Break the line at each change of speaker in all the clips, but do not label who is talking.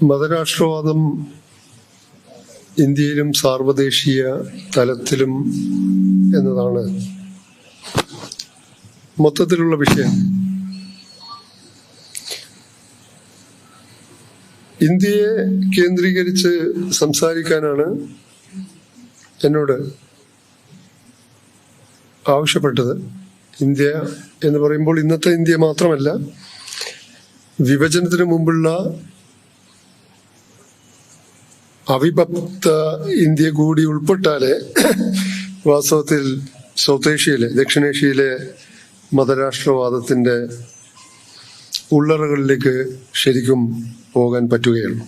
മതരാഷ്ട്രവാദം ഇന്ത്യയിലും സാർവദേശീയ തലത്തിലും എന്നതാണ് മൊത്തത്തിലുള്ള വിഷയം. ഇന്ത്യയെ കേന്ദ്രീകരിച്ച് സംസാരിക്കാനാണ് എന്നോട് ആവശ്യപ്പെട്ടത്. ഇന്ത്യ എന്ന് പറയുമ്പോൾ ഇന്നത്തെ ഇന്ത്യ മാത്രമല്ല, വിഭജനത്തിന് മുമ്പുള്ള അവിഭക്ത ഇന്ത്യ കൂടി ഉൾപ്പെട്ടാലേ വാസ്തവത്തിൽ സൗത്ത് ഏഷ്യയിലെ, ദക്ഷിണേഷ്യയിലെ മതരാഷ്ട്രവാദത്തിന്റെ ഉള്ളറകളിലേക്ക് ശരിക്കും പോകാൻ പറ്റുകയുള്ളൂ.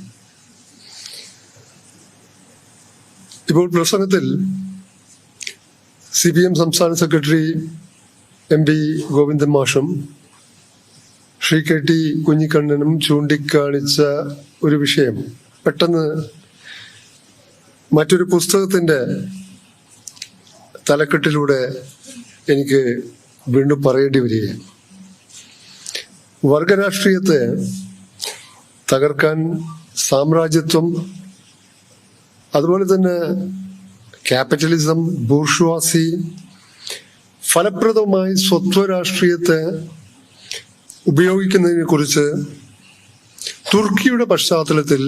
ഇപ്പോൾ പ്രസംഗത്തിൽ CPM സംസ്ഥാന സെക്രട്ടറി MP ഗോവിന്ദൻ മാഷും ശ്രീ KT കുഞ്ഞിക്കണ്ണനും ചൂണ്ടിക്കാണിച്ച ഒരു വിഷയം പെട്ടെന്ന് മറ്റൊരു പുസ്തകത്തിന്റെ തലക്കെട്ടിലൂടെ എനിക്ക് വീണ്ടും പറയേണ്ടി വരികയാണ്. വർഗരാഷ്ട്രീയത്തെ തകർക്കാൻ സാമ്രാജ്യത്വം, അതുപോലെ തന്നെ ക്യാപിറ്റലിസം, ബൂർഷ്വാസി, ഫലപ്രദമായി സ്വത്വരാഷ്ട്രീയത്തെ ഉപയോഗിക്കുന്നതിനെ കുറിച്ച് തുർക്കിയുടെ പശ്ചാത്തലത്തിൽ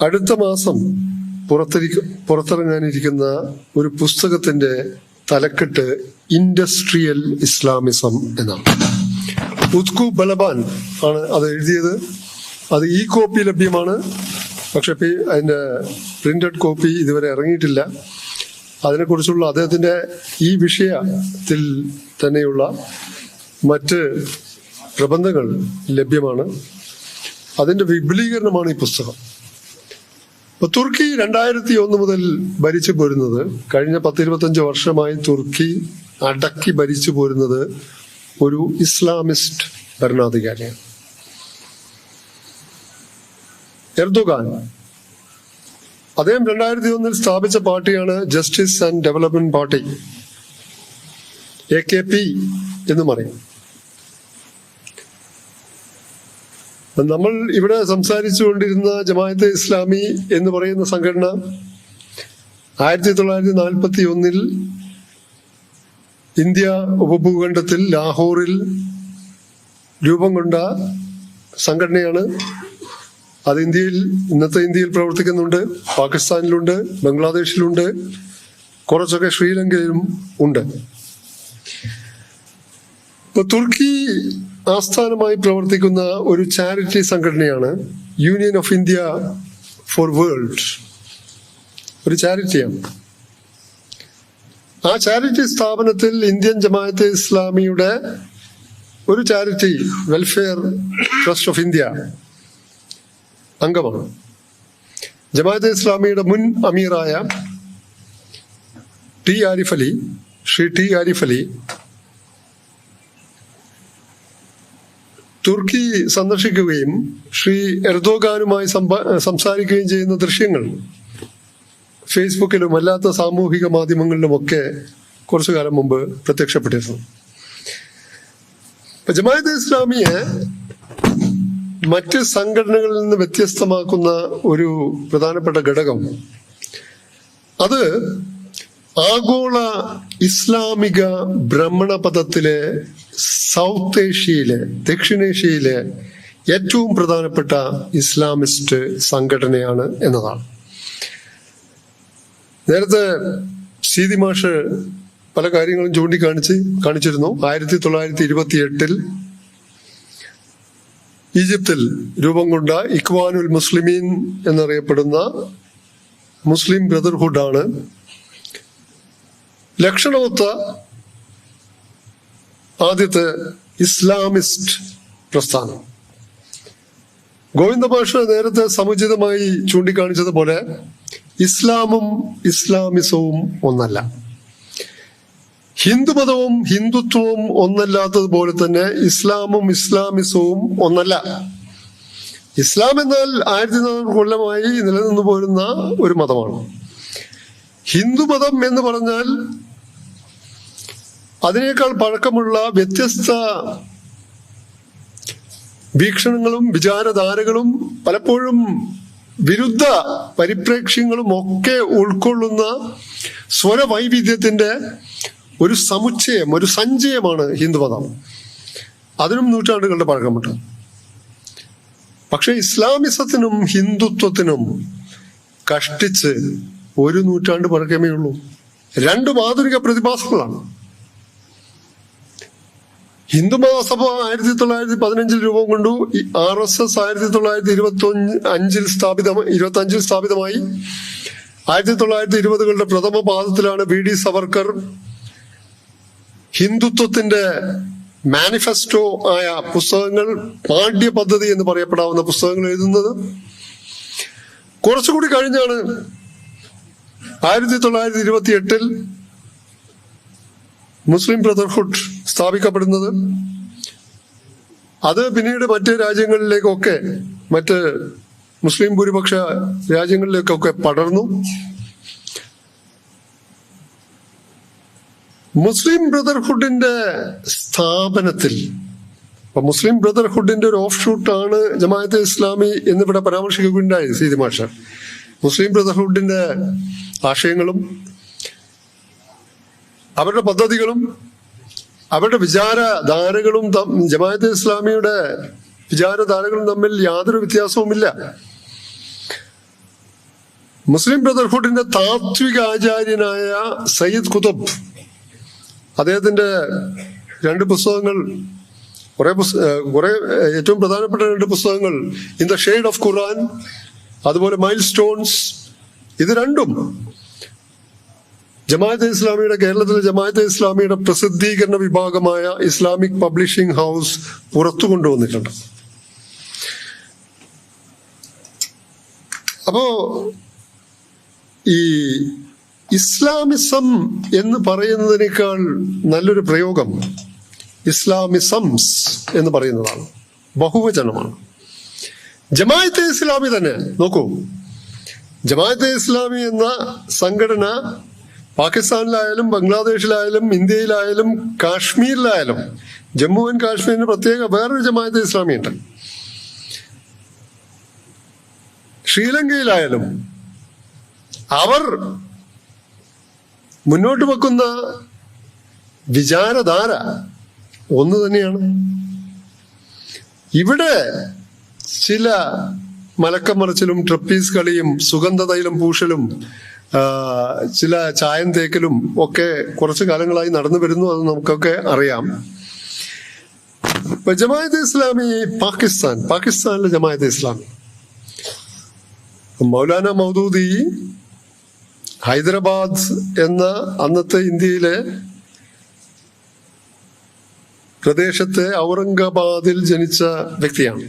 അടുത്ത മാസം പുറത്തിറങ്ങാനിരിക്കുന്ന ഒരു പുസ്തകത്തിന്റെ തലക്കെട്ട് ഇൻഡസ്ട്രിയൽ ഇസ്ലാമിസം എന്നാണ്. ഉത്കു ബലബാൻ ആണ് അത് എഴുതിയത്. അത് ഈ കോപ്പി ലഭ്യമാണ്, പക്ഷെ അതിന്റെ പ്രിന്റഡ് കോപ്പി ഇതുവരെ ഇറങ്ങിയിട്ടില്ല. അതിനെക്കുറിച്ചുള്ള അദ്ദേഹത്തിന്റെ ഈ വിഷയത്തിൽ തന്നെയുള്ള മറ്റ് പ്രബന്ധങ്ങൾ ലഭ്യമാണ്. അതിന്റെ വിപുലീകരണമാണ് ഈ പുസ്തകം. തുർക്കി 2001 മുതൽ ഭരിച്ചു പോരുന്നത്, കഴിഞ്ഞ 10-25 വർഷമായി തുർക്കി അടക്കി ഭരിച്ചു പോരുന്നത് ഒരു ഇസ്ലാമിസ്റ്റ് ഭരണാധികാരിയാണ്. എർദോഗാൻ. അദ്ദേഹം 2001 സ്ഥാപിച്ച പാർട്ടിയാണ് justice and development party, AKP എന്ന് പറയും. നമ്മൾ ഇവിടെ സംസാരിച്ചുകൊണ്ടിരുന്ന ജമാഅത്തെ ഇസ്ലാമി എന്ന് പറയുന്ന സംഘടന 1941 ഇന്ത്യ ഉപഭൂഖണ്ഡത്തിൽ ലാഹോറിൽ രൂപം കൊണ്ട സംഘടനയാണ്. അത് ഇന്നത്തെ ഇന്ത്യയിൽ പ്രവർത്തിക്കുന്നുണ്ട്, പാകിസ്ഥാനിലുണ്ട്, ബംഗ്ലാദേശിലുണ്ട്, കുറച്ചൊക്കെ ശ്രീലങ്കയിലും ഉണ്ട്. ഇപ്പൊ തുർക്കി ആസ്ഥാനമായി പ്രവർത്തിക്കുന്ന ഒരു ചാരിറ്റി സംഘടനയാണ് union of India for world. ഒരു ചാരിറ്റിയാണ്. ആ ചാരിറ്റി സ്ഥാപനത്തിൽ ഇന്ത്യൻ ജമാഅത്തെ ഇസ്ലാമിയുടെ ഒരു charity welfare trust of India അംഗമാണ്. ജമാഅത്തെ ഇസ്ലാമിയുടെ മുൻ അമീറായ ശ്രീ ടി ആരിഫ് അലി തുർക്കി സന്ദർശിക്കുകയും ശ്രീ എർദോഗാനുമായി സംസാരിക്കുകയും ചെയ്യുന്ന ദൃശ്യങ്ങൾ ഫേസ്ബുക്കിലും അല്ലാത്ത സാമൂഹിക മാധ്യമങ്ങളിലുമൊക്കെ കുറച്ചു കാലം മുമ്പ് പ്രത്യക്ഷപ്പെട്ടിരുന്നു. ജമാഅത്തെ ഇസ്ലാമിയെ മറ്റ് സംഘടനകളിൽ നിന്ന് വ്യത്യസ്തമാക്കുന്ന ഒരു പ്രധാനപ്പെട്ട ഘടകം, അത് ആഗോള ഇസ്ലാമിക ഭ്രമണപഥത്തിലെ സൗത്ത് ഏഷ്യയിലെ, ദക്ഷിണേഷ്യയിലെ ഏറ്റവും പ്രധാനപ്പെട്ട ഇസ്ലാമിസ്റ്റ് സംഘടനയാണ് എന്നതാണ്. നേരത്തെ സീതി മാഷ് പല കാര്യങ്ങളും കാണിച്ചിരുന്നു. 1928 ഈജിപ്തിൽ രൂപം കൊണ്ട ഇഖ്വാനുൽ മുസ്ലിമീൻ എന്നറിയപ്പെടുന്ന മുസ്ലിം ബ്രദർഹുഡാണ് ലക്ഷണമൊത്ത ആദ്യത്തെ ഇസ്ലാമിസ്റ്റ് പ്രസ്ഥാനം. ഗോവിന്ദ മാഷ് നേരത്തെ സമുചിതമായി ചൂണ്ടിക്കാണിച്ചതുപോലെ ഇസ്ലാമും ഇസ്ലാമിസവും ഒന്നല്ല. ഹിന്ദുമതവും ഹിന്ദുത്വവും ഒന്നല്ലാത്തതുപോലെ തന്നെ ഇസ്ലാമും ഇസ്ലാമിസവും ഒന്നല്ല. ഇസ്ലാം എന്നാൽ 1400 കൊല്ലമായി നിലനിന്നു പോരുന്ന ഒരു മതമാണ്. ഹിന്ദുമതം എന്ന് പറഞ്ഞാൽ അതിനേക്കാൾ പഴക്കമുള്ള വ്യത്യസ്ത വീക്ഷണങ്ങളും വിചാരധാരകളും പലപ്പോഴും വിരുദ്ധ പരിപ്രേക്ഷ്യങ്ങളും ഒക്കെ ഉൾക്കൊള്ളുന്ന സ്വരവൈവിധ്യത്തിന്റെ ഒരു സമുച്ചയം, ഒരു സഞ്ചയമാണ് ഹിന്ദുമതം. അതിനും നൂറ്റാണ്ടുകളുടെ പഴക്കമുണ്ട്. പക്ഷെ ഇസ്ലാമിസത്തിനും ഹിന്ദുത്വത്തിനും കഷ്ടിച്ച് 1 നൂറ്റാണ്ട് പഴക്കമേ ഉള്ളൂ. 2 ആധുനിക പ്രതിഭാസങ്ങളാണ്. ഹിന്ദു മഹാസഭ 1915 രൂപം കൊണ്ടു. RSS 1925 സ്ഥാപിതമായി. 1920കളുടെ പ്രഥമ പാദത്തിലാണ് VD സവർക്കർ ഹിന്ദുത്വത്തിന്റെ മാനിഫെസ്റ്റോ ആയ പുസ്തകങ്ങൾ, പാഠ്യ പദ്ധതി എന്ന് പറയപ്പെടാവുന്ന പുസ്തകങ്ങൾ എഴുതുന്നത്. കുറച്ചുകൂടി കഴിഞ്ഞാണ് 1928 മുസ്ലിം ബ്രദർഹുഡ് സ്ഥാപിക്കപ്പെടുന്നത്. അത് പിന്നീട് മറ്റ് രാജ്യങ്ങളിലേക്കൊക്കെ, മറ്റ് മുസ്ലിം ഭൂരിപക്ഷ രാജ്യങ്ങളിലേക്കൊക്കെ പടർന്നു. മുസ്ലിം ബ്രദർഹുഡിന്റെ സ്ഥാപനത്തിൽ, മുസ്ലിം ബ്രദർഹുഡിന്റെ ഒരു ഓഫ് ഷൂട്ടാണ് ജമാഅത്തെ ഇസ്ലാമി എന്നിവിടെ പരാമർശിക്കുകയുണ്ടായി സീതി മാഷ്. മുസ്ലിം ബ്രദർഹുഡിന്റെ ആശയങ്ങളും അവരുടെ പദ്ധതികളും അവരുടെ വിചാരധാരകളും ജമാഅത്തെ ഇസ്ലാമിയുടെ വിചാരധാരകളും തമ്മിൽ യാതൊരു വ്യത്യാസവുമില്ല. മുസ്ലിം ബ്രദർഹുഡിന്റെ താത്വിക ആചാര്യനായ സയ്യിദ് കുതുബ്, അദ്ദേഹത്തിന്റെ 2 പുസ്തകങ്ങൾ, കുറെ ഏറ്റവും പ്രധാനപ്പെട്ട 2 പുസ്തകങ്ങൾ, ഇൻ ദ ഷെയ്ഡ് ഓഫ് ഖുർആൻ, അതുപോലെ മൈൽ സ്റ്റോൺസ്, ഇത് രണ്ടും ജമാഅത്തെ ഇസ്ലാമിയുടെ, കേരളത്തിലെ ജമാഅത്തെ ഇസ്ലാമിയുടെ പ്രസിദ്ധീകരണ വിഭാഗമായ ഇസ്ലാമിക് പബ്ലിഷിംഗ് ഹൗസ് പുറത്തു കൊണ്ടുവന്നിട്ടുണ്ട്. അപ്പോ ഈ ഇസ്ലാമിസം എന്ന് പറയുന്നതിനേക്കാൾ നല്ലൊരു പ്രയോഗം ഇസ്ലാമിസംസ് എന്ന് പറയുന്നതാണ്. ബഹുവചനമാണ്. ജമാഅത്തെ ഇസ്ലാമി തന്നെ നോക്കൂ. ജമാഅത്തെ ഇസ്ലാമി എന്ന സംഘടന പാകിസ്ഥാനിലായാലും ബംഗ്ലാദേശിലായാലും ഇന്ത്യയിലായാലും കാശ്മീരിലായാലും, ജമ്മു ആൻഡ് കാശ്മീരിന് പ്രത്യേക വേറൊരു ജമാഅത്തെ ഇസ്ലാമി ഉണ്ട്. ശ്രീലങ്കയിലായാലും അവർ മുന്നോട്ട് വെക്കുന്ന വിചാരധാര ഒന്ന് തന്നെയാണ്. ഇവിടെ ചില മലക്കം മറിച്ചിലും ട്രപ്പീസ് കളിയും സുഗന്ധതൈലം പൂശലും ചില ചായം തേക്കലും ഒക്കെ കുറച്ചു കാലങ്ങളായി നടന്നു വരുന്നു. അത് നമുക്കൊക്കെ അറിയാം. ഇപ്പൊ ജമാഅത്തെ ഇസ്ലാമി പാകിസ്ഥാനിലെ ജമാഅത്തെ ഇസ്ലാമി, മൗലാന മൗദൂദി ഹൈദരാബാദ് എന്ന അന്നത്തെ ഇന്ത്യയിലെ പ്രദേശത്തെ ഔറംഗാബാദിൽ ജനിച്ച വ്യക്തിയാണ്.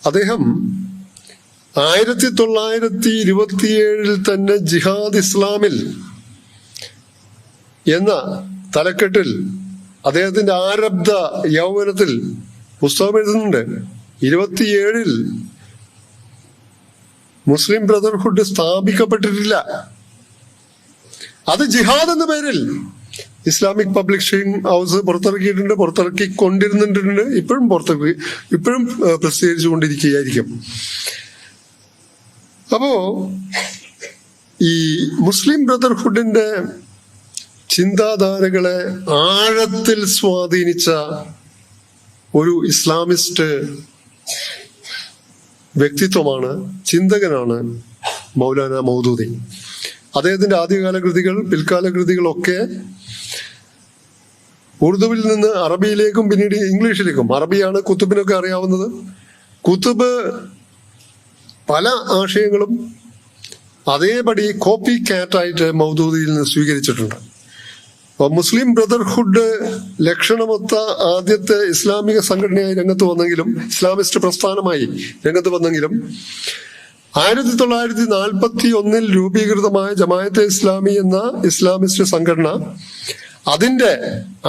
അദ്ദേഹം 1927 തന്നെ ജിഹാദ് ഇസ്ലാമിൽ എന്ന തലക്കെട്ടിൽ അദ്ദേഹത്തിന്റെ ആരബ്ധ യൗവനത്തിൽ പുസ്തകം എഴുതുന്നുണ്ട്. 27 മുസ്ലിം ബ്രദർഹുഡ് സ്ഥാപിക്കപ്പെട്ടിട്ടില്ല. അത് ജിഹാദ് എന്ന പേരിൽ ഇസ്ലാമിക് പബ്ലിഷിംഗ് ഹൗസ് പുറത്തിറക്കിക്കൊണ്ടിരുന്നിട്ടുണ്ട്. ഇപ്പോഴും പ്രസിദ്ധീകരിച്ചു കൊണ്ടിരിക്കുകയായിരിക്കും. അപ്പോ ഈ മുസ്ലിം ബ്രദർഹുഡിന്റെ ചിന്താധാരകളെ ആഴത്തിൽ സ്വാധീനിച്ച ഒരു ഇസ്ലാമിസ്റ്റ് വ്യക്തിത്വമാണ്, ചിന്തകനാണ് മൗലാന മൗദൂദി. അദ്ദേഹത്തിന്റെ ആദ്യകാല കൃതികൾ, പിൽക്കാല കൃതികളൊക്കെ ഉറുദുവിൽ നിന്ന് അറബിയിലേക്കും പിന്നീട് ഇംഗ്ലീഷിലേക്കും, അറബിയാണ് കുത്തുബിനൊക്കെ അറിയാവുന്നത്. കുത്തുബ് പല ആശയങ്ങളും അതേപടി കോപ്പി കാറ്റായിട്ട് മൗദൂദിയിൽ നിന്ന് സ്വീകരിച്ചിട്ടുണ്ട്. അപ്പൊ മുസ്ലിം ബ്രദർഹുഡ് ലക്ഷണമൊത്ത ആദ്യത്തെ ഇസ്ലാമിക സംഘടനയായി രംഗത്ത് വന്നെങ്കിലും, ഇസ്ലാമിസ്റ്റ് പ്രസ്ഥാനമായി രംഗത്ത് വന്നെങ്കിലും, 1941 രൂപീകൃതമായ ജമാഅത്തെ ഇസ്ലാമി എന്ന ഇസ്ലാമിസ്റ്റ് സംഘടന, അതിന്റെ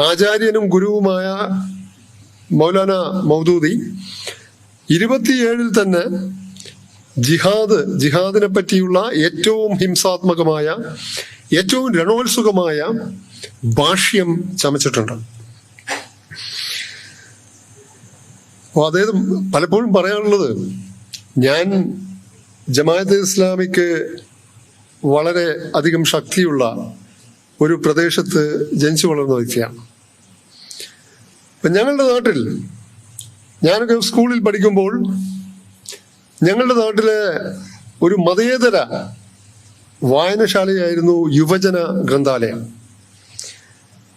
ആചാര്യനും ഗുരുവുമായ മൗലാന മൗദൂദി 27 തന്നെ ജിഹാദിനെ പറ്റിയുള്ള ഏറ്റവും ഹിംസാത്മകമായ, ഏറ്റവും രണോത്സുകമായ ഭാഷ്യം ചമച്ചിട്ടുണ്ട്. അപ്പോൾ അദ്ദേഹം പലപ്പോഴും പറയാറുള്ളത്, ഞാൻ ജമാഅത്തെ ഇസ്ലാമിക്ക് വളരെ അധികം ശക്തിയുള്ള ഒരു പ്രദേശത്ത് ജനിച്ചു വളർന്ന വ്യക്തിയാണ്. ഞങ്ങളുടെ നാട്ടിൽ, ഞാനൊക്കെ സ്കൂളിൽ പഠിക്കുമ്പോൾ ഞങ്ങളുടെ നാട്ടിലെ ഒരു മതേതര വായനശാലയായിരുന്നു യുവജന ഗ്രന്ഥാലയം.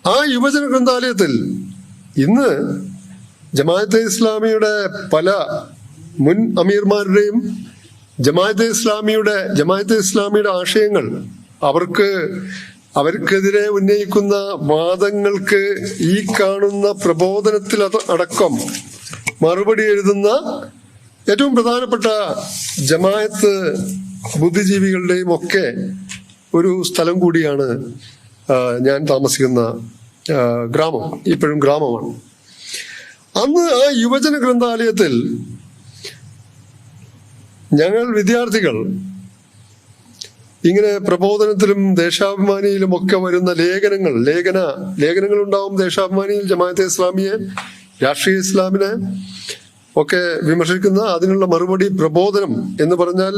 ആ യുവജന ഗ്രന്ഥാലയത്തിൽ ഇന്ന് ജമാഅത്തെ ഇസ്ലാമിയുടെ പല മുൻ അമീർമാരുടെയും ജമാഅത്തെ ഇസ്ലാമിയുടെ ആശയങ്ങൾ അവർക്കെതിരെ ഉന്നയിക്കുന്ന വാദങ്ങൾക്ക് ഈ കാണുന്ന പ്രബോധനത്തിൽ അടക്കം മറുപടി എഴുതുന്ന ഏറ്റവും പ്രധാനപ്പെട്ട ജമാഅത്ത് ബുദ്ധിജീവികളുടെയും ഒക്കെ ഒരു സ്ഥലം കൂടിയാണ് ഞാൻ താമസിക്കുന്ന ഗ്രാമം. ഇപ്പോഴും ഗ്രാമമാണ്. അന്ന് ആ യുവജന ഗ്രന്ഥാലയത്തിൽ ഞങ്ങൾ വിദ്യാർത്ഥികൾ ഇങ്ങനെ പ്രബോധനത്തിലും ദേശാഭിമാനിയിലും ഒക്കെ വരുന്ന ലേഖനങ്ങൾ ഉണ്ടാവും. ദേശാഭിമാനിയിൽ ജമാഅത്തെ ഇസ്ലാമിയെ, രാഷ്ട്രീയ ഇസ്ലാമിനെ ഒക്കെ വിമർശിക്കുന്ന, അതിനുള്ള മറുപടി പ്രബോധനം എന്ന് പറഞ്ഞാൽ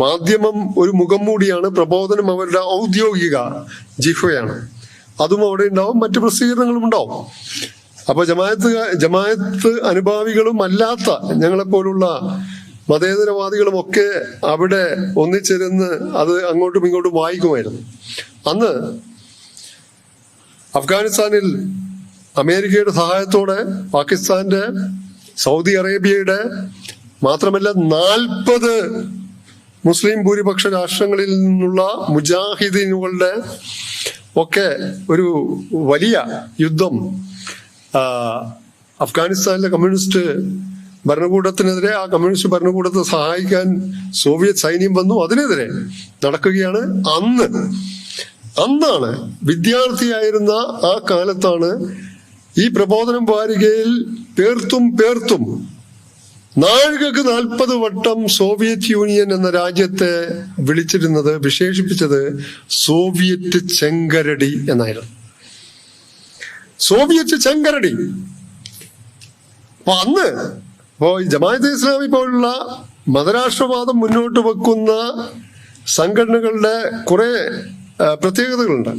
മാധ്യമം ഒരു മുഖം മൂടിയാണ്. പ്രബോധനം അവരുടെ ഔദ്യോഗിക ജിഹ്വയാണ്. അതും അവിടെ ഉണ്ടാവും, മറ്റു പ്രസിദ്ധീകരണങ്ങളും ഉണ്ടാവും. അപ്പൊ ജമാഅത്ത് അനുഭാവികളും അല്ലാത്ത ഞങ്ങളെപ്പോലുള്ള മതേതരവാദികളും ഒക്കെ അവിടെ ഒന്നിച്ചിരുന്ന് അത് അങ്ങോട്ടും ഇങ്ങോട്ടും വായിക്കുമായിരുന്നു. അന്ന് അഫ്ഗാനിസ്ഥാനിൽ അമേരിക്കയുടെ സഹായത്തോടെ, പാകിസ്ഥാന്റെ, സൗദി അറേബ്യയുടെ, മാത്രമല്ല 40 മുസ്ലിം ഭൂരിപക്ഷ രാഷ്ട്രങ്ങളിൽ നിന്നുള്ള മുജാഹിദീനുകളുടെ ഒക്കെ ഒരു വലിയ യുദ്ധം അഫ്ഗാനിസ്ഥാനിലെ കമ്മ്യൂണിസ്റ്റ് ഭരണകൂടത്തിനെതിരെ, ആ കമ്മ്യൂണിസ്റ്റ് ഭരണകൂടത്തെ സഹായിക്കാൻ സോവിയറ്റ് സൈന്യം വന്നു, അതിനെതിരെ നടക്കുകയാണ്. അന്നാണ് വിദ്യാർത്ഥിയായിരുന്ന ആ കാലത്താണ് ഈ പ്രബോധനം വാരികയിൽ പേർത്തും നാഴികക്ക് 40 വട്ടം സോവിയറ്റ് യൂണിയൻ എന്ന രാജ്യത്തെ വിശേഷിപ്പിച്ചത് സോവിയറ്റ് ചെങ്കരടി എന്നായിരുന്നു. സോവിയറ്റ് ചെങ്കരടി. അപ്പൊ ജമാഅത്തെ ഇസ്ലാമി പോലുള്ള മതരാഷ്ട്രവാദം മുന്നോട്ട് വെക്കുന്ന സംഘടനകളുടെ കുറെ പ്രത്യേകതകളുണ്ട്.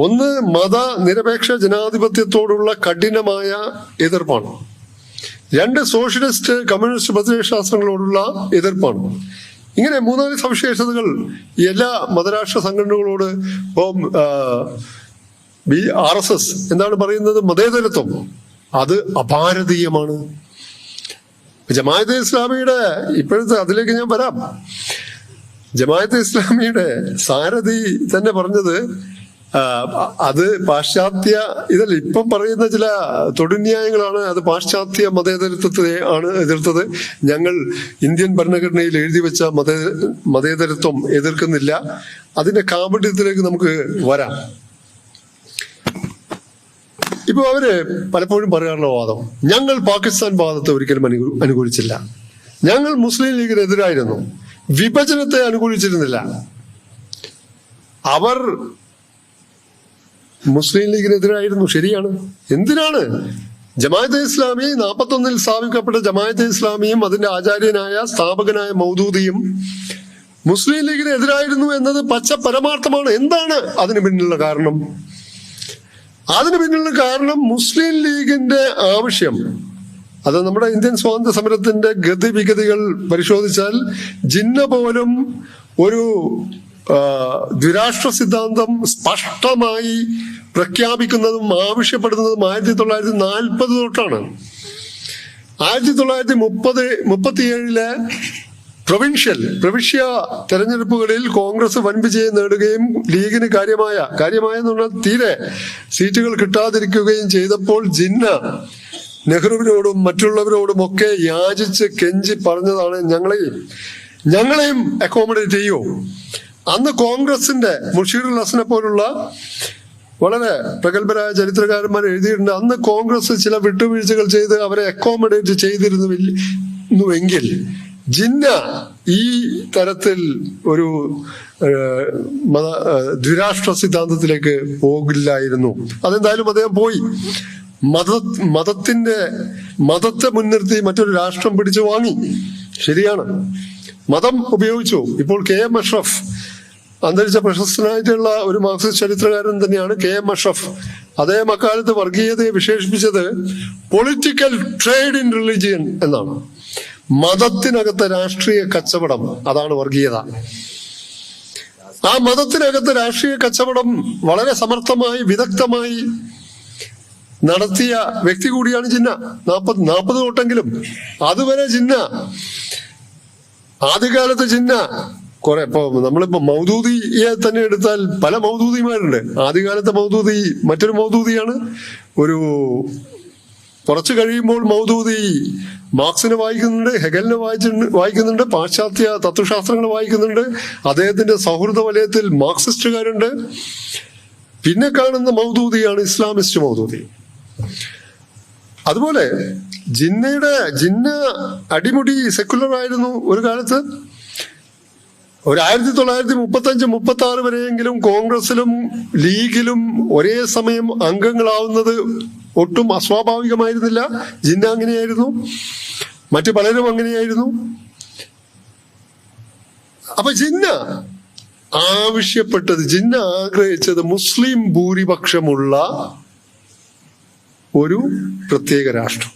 ഒന്ന്, മതനിരപേക്ഷ ജനാധിപത്യത്തോടുള്ള കഠിനമായ എതിർപ്പാണ്. 2, സോഷ്യലിസ്റ്റ് കമ്മ്യൂണിസ്റ്റ് പ്രത്യയശാസ്ത്രങ്ങളോടുള്ള എതിർപ്പാണ്. ഇങ്ങനെ 3-4 സവിശേഷതകൾ എല്ലാ മതരാഷ്ട്ര സംഘടനകളോട്. ഇപ്പം RSS എന്താണ് പറയുന്നത്? മതേതരത്വം അത് അഭാരതീയമാണ്. ജമാഅത്തെ ഇസ്ലാമിയുടെ ഇപ്പോഴത്തെ, അതിലേക്ക് ഞാൻ വരാം, ജമാഅത്തെ ഇസ്ലാമിയുടെ സാരഥി തന്നെ പറഞ്ഞത് അത് പാശ്ചാത്യ ഇതല്ല, ഇപ്പം പറയുന്ന ചില തൊടുന്യായങ്ങളാണ്. അത് പാശ്ചാത്യ മതേതരത്വത്തെ ആണ് എതിർത്തത്. ഞങ്ങൾ ഇന്ത്യൻ ഭരണഘടനയിൽ എഴുതി വെച്ച മതേതരത്വം എതിർക്കുന്നില്ല. അതിന്റെ കാപട്യത്തിലേക്ക് നമുക്ക് വരാം. ഇപ്പൊ അവര് പലപ്പോഴും പറയാറുള്ള വാദം, ഞങ്ങൾ പാകിസ്ഥാൻ വാദത്തെ ഒരിക്കലും അനുകൂലിച്ചില്ല, ഞങ്ങൾ മുസ്ലിം ലീഗിനെതിരായിരുന്നു, വിഭജനത്തെ അനുകൂലിച്ചിരുന്നില്ല. അവർ മുസ്ലിം ലീഗിനെതിരായിരുന്നു, ശരിയാണ്. എന്തിനാണ്? ജമാഅത്തെ ഇസ്ലാമി 41-ൽ സ്ഥാപിക്കപ്പെട്ട ജമാഅത്തെ ഇസ്ലാമിയും അതിന്റെ ആചാര്യനായ സ്ഥാപകനായ മൗദൂദിയും മുസ്ലിം ലീഗിനെതിരായിരുന്നു എന്നത് പച്ച പരമാർത്ഥമാണ്. എന്താണ് അതിന് പിന്നിലുള്ള കാരണം? അതിന് പിന്നിലുള്ള കാരണം മുസ്ലിം ലീഗിന്റെ ആവശ്യം, അത് നമ്മുടെ ഇന്ത്യൻ സ്വാതന്ത്ര്യ സമരത്തിന്റെ ഗതിവിഗതികൾ പരിശോധിച്ചാൽ ജിന്ന പോലും ഒരു ദ്വിരാഷ്ട്ര സിദ്ധാന്തം സ്പഷ്ടമായി പ്രഖ്യാപിക്കുന്നതും ആവശ്യപ്പെടുന്നതും 1940 തൊട്ടാണ്. 1937 പ്രവിശ്യ തെരഞ്ഞെടുപ്പുകളിൽ കോൺഗ്രസ് വൻ വിജയം നേടുകയും ലീഗിന് കാര്യമായ എന്ന് പറഞ്ഞാൽ തീരെ സീറ്റുകൾ കിട്ടാതിരിക്കുകയും ചെയ്തപ്പോൾ ജിന്ന നെഹ്റുവിനോടും മറ്റുള്ളവരോടും ഒക്കെ യാചിച്ച് കെഞ്ചി പറഞ്ഞതാണ്, ഞങ്ങളെയും അക്കോമഡേറ്റ് ചെയ്യൂ. അന്ന് കോൺഗ്രസിന്റെ മുഷീറുൽ ഹസനെ പോലുള്ള വളരെ പ്രഗത്ഭരായ ചരിത്രകാരന്മാർ എഴുതിയിട്ടുണ്ട്, അന്ന് കോൺഗ്രസ് ചില വിട്ടുവീഴ്ചകൾ ചെയ്ത് അവരെ അക്കോമഡേറ്റ് ചെയ്തിരുന്നുവെങ്കിൽ ജിന്ന ഈ തരത്തിൽ ഒരു ദ്വിരാഷ്ട്ര സിദ്ധാന്തത്തിലേക്ക് പോകില്ലായിരുന്നു. അതെന്തായാലും അദ്ദേഹം പോയി. മതത്തെ മുൻനിർത്തി മറ്റൊരു രാഷ്ട്രം പിടിച്ചു വാങ്ങി. ശരിയാണ്, മതം ഉപയോഗിച്ചു. ഇപ്പോൾ KM അഷ്റഫ്, അന്തരിച്ച പ്രശസ്തനായിട്ടുള്ള ഒരു മാർക്സിസ്റ്റ് ചരിത്രകാരൻ തന്നെയാണ് KM അഷ്റഫ്. അദ്ദേഹം അക്കാലത്ത് വർഗീയതയെ വിശേഷിപ്പിച്ചത് പൊളിറ്റിക്കൽ ട്രേഡ് ഇൻ റിലിജിയൻ എന്നാണ്. മതത്തിനകത്തെ രാഷ്ട്രീയ കച്ചവടം, അതാണ് വർഗീയത. ആ മതത്തിനകത്ത് രാഷ്ട്രീയ കച്ചവടം വളരെ സമർത്ഥമായി വിദഗ്ധമായി നടത്തിയ വ്യക്തി കൂടിയാണ് ജിന്ന. 40 തൊട്ടെങ്കിലും അതുവരെ ജിന്ന, ആദ്യകാലത്ത് ജിന്ന കുറെ, ഇപ്പൊ നമ്മളിപ്പോ മൗദൂദിയെ തന്നെ എടുത്താൽ പല മൗദൂദിമാരുണ്ട്. ആദ്യകാലത്തെ മൗദൂദി മറ്റൊരു മൗദൂദിയാണ്. കുറച്ചു കഴിയുമ്പോൾ മൗദൂദി മാർക്സിനെ വായിക്കുന്നുണ്ട്, ഹെഗലിനെ വായിക്കുന്നുണ്ട്, പാശ്ചാത്യ തത്വശാസ്ത്രങ്ങൾ വായിക്കുന്നുണ്ട്. അദ്ദേഹത്തിന്റെ സൗഹൃദ വലയത്തിൽ മാർക്സിസ്റ്റുകാരുണ്ട്. പിന്നെ കാണുന്ന മൗദൂദിയാണ് ഇസ്ലാമിസ്റ്റ് മൗദൂദി. അതുപോലെ ജിന്ന അടിമുടി സെക്കുലർ ആയിരുന്നു ഒരു കാലത്ത്. 1935-36 വരെയെങ്കിലും കോൺഗ്രസിലും ലീഗിലും ഒരേ സമയം അംഗങ്ങളാവുന്നത് ഒട്ടും അസ്വാഭാവികമായിരുന്നില്ല. ജിന്ന അങ്ങനെയായിരുന്നു, മറ്റു പലരും അങ്ങനെയായിരുന്നു. അപ്പൊ ജിന്ന ആഗ്രഹിച്ചത് മുസ്ലിം ഭൂരിപക്ഷമുള്ള ഒരു പ്രത്യേക രാഷ്ട്രം,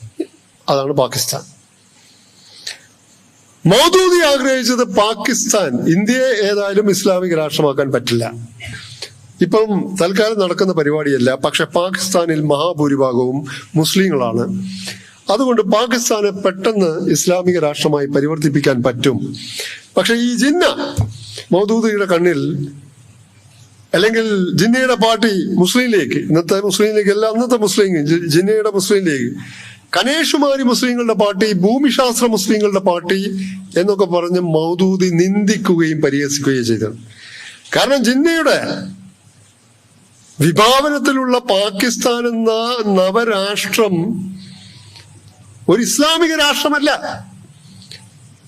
അതാണ് പാകിസ്ഥാൻ. മൗദൂദി ആഗ്രഹിച്ചത് പാകിസ്ഥാൻ, ഇന്ത്യയെ ഏതായാലും ഇസ്ലാമിക രാഷ്ട്രമാക്കാൻ പറ്റില്ല, ഇപ്പം തൽക്കാലം നടക്കുന്ന പരിപാടിയല്ല. പക്ഷെ പാകിസ്ഥാനിൽ മഹാഭൂരിഭാഗവും മുസ്ലിങ്ങളാണ്. അതുകൊണ്ട് പാകിസ്ഥാനെ പെട്ടെന്ന് ഇസ്ലാമിക രാഷ്ട്രമായി പരിവർത്തിപ്പിക്കാൻ പറ്റും. പക്ഷെ ഈ ജിന്ന മൗദൂദിയുടെ കണ്ണിൽ, അല്ലെങ്കിൽ ജിന്നയുടെ പാർട്ടി മുസ്ലിം ലീഗ്, ഇന്നത്തെ മുസ്ലിം ലീഗ് അല്ല, അന്നത്തെ മുസ്ലിം ജിന്നയുടെ മുസ്ലിം ലീഗ്, കനേഷുമാരി മുസ്ലിങ്ങളുടെ പാർട്ടി, ഭൂമിശാസ്ത്ര മുസ്ലിങ്ങളുടെ പാർട്ടി എന്നൊക്കെ പറഞ്ഞ് മൗദൂദി നിന്ദിക്കുകയും പരിഹസിക്കുകയും ചെയ്തത്. കാരണം ജിന്നയുടെ വിഭാവനത്തിലുള്ള പാകിസ്ഥാൻ എന്ന നവരാഷ്ട്രം ഒരു ഇസ്ലാമിക രാഷ്ട്രമല്ല.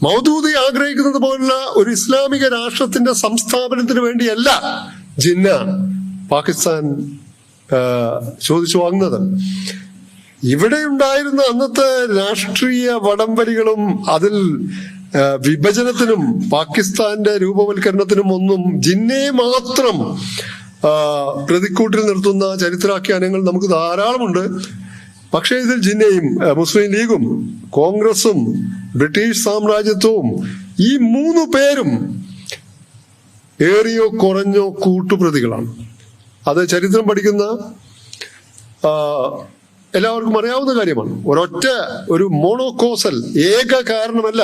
മൗദൂദി ആഗ്രഹിക്കുന്നത് പോലുള്ള ഒരു ഇസ്ലാമിക രാഷ്ട്രത്തിന്റെ സംസ്ഥാപനത്തിന് വേണ്ടിയല്ല ജിന്ന പാകിസ്ഥാൻ ചോദിച്ചു വാങ്ങുന്നത്. ഇവിടെ ഉണ്ടായിരുന്ന അന്നത്തെ രാഷ്ട്രീയ വടംവലികളും അതിൽ വിഭജനത്തിനും പാകിസ്ഥാന്റെ രൂപവൽക്കരണത്തിനും ഒന്നും ജിന്നയെ മാത്രം പ്രതിക്കൂട്ടിൽ നിർത്തുന്ന ചരിത്രാഖ്യാനങ്ങൾ നമുക്ക് ധാരാളമുണ്ട്. പക്ഷേ ഇതിൽ ജിന്നയും മുസ്ലിം ലീഗും കോൺഗ്രസും ബ്രിട്ടീഷ് സാമ്രാജ്യത്വവും ഈ 3 പേരും ഏറിയോ കുറഞ്ഞോ കൂട്ടുപ്രതികളാണ്. അത് ചരിത്രം പഠിക്കുന്ന എല്ലാവർക്കും അറിയാവുന്ന കാര്യമാണ്. ഒരു മോണോകോസൽ, ഏക കാരണമല്ല.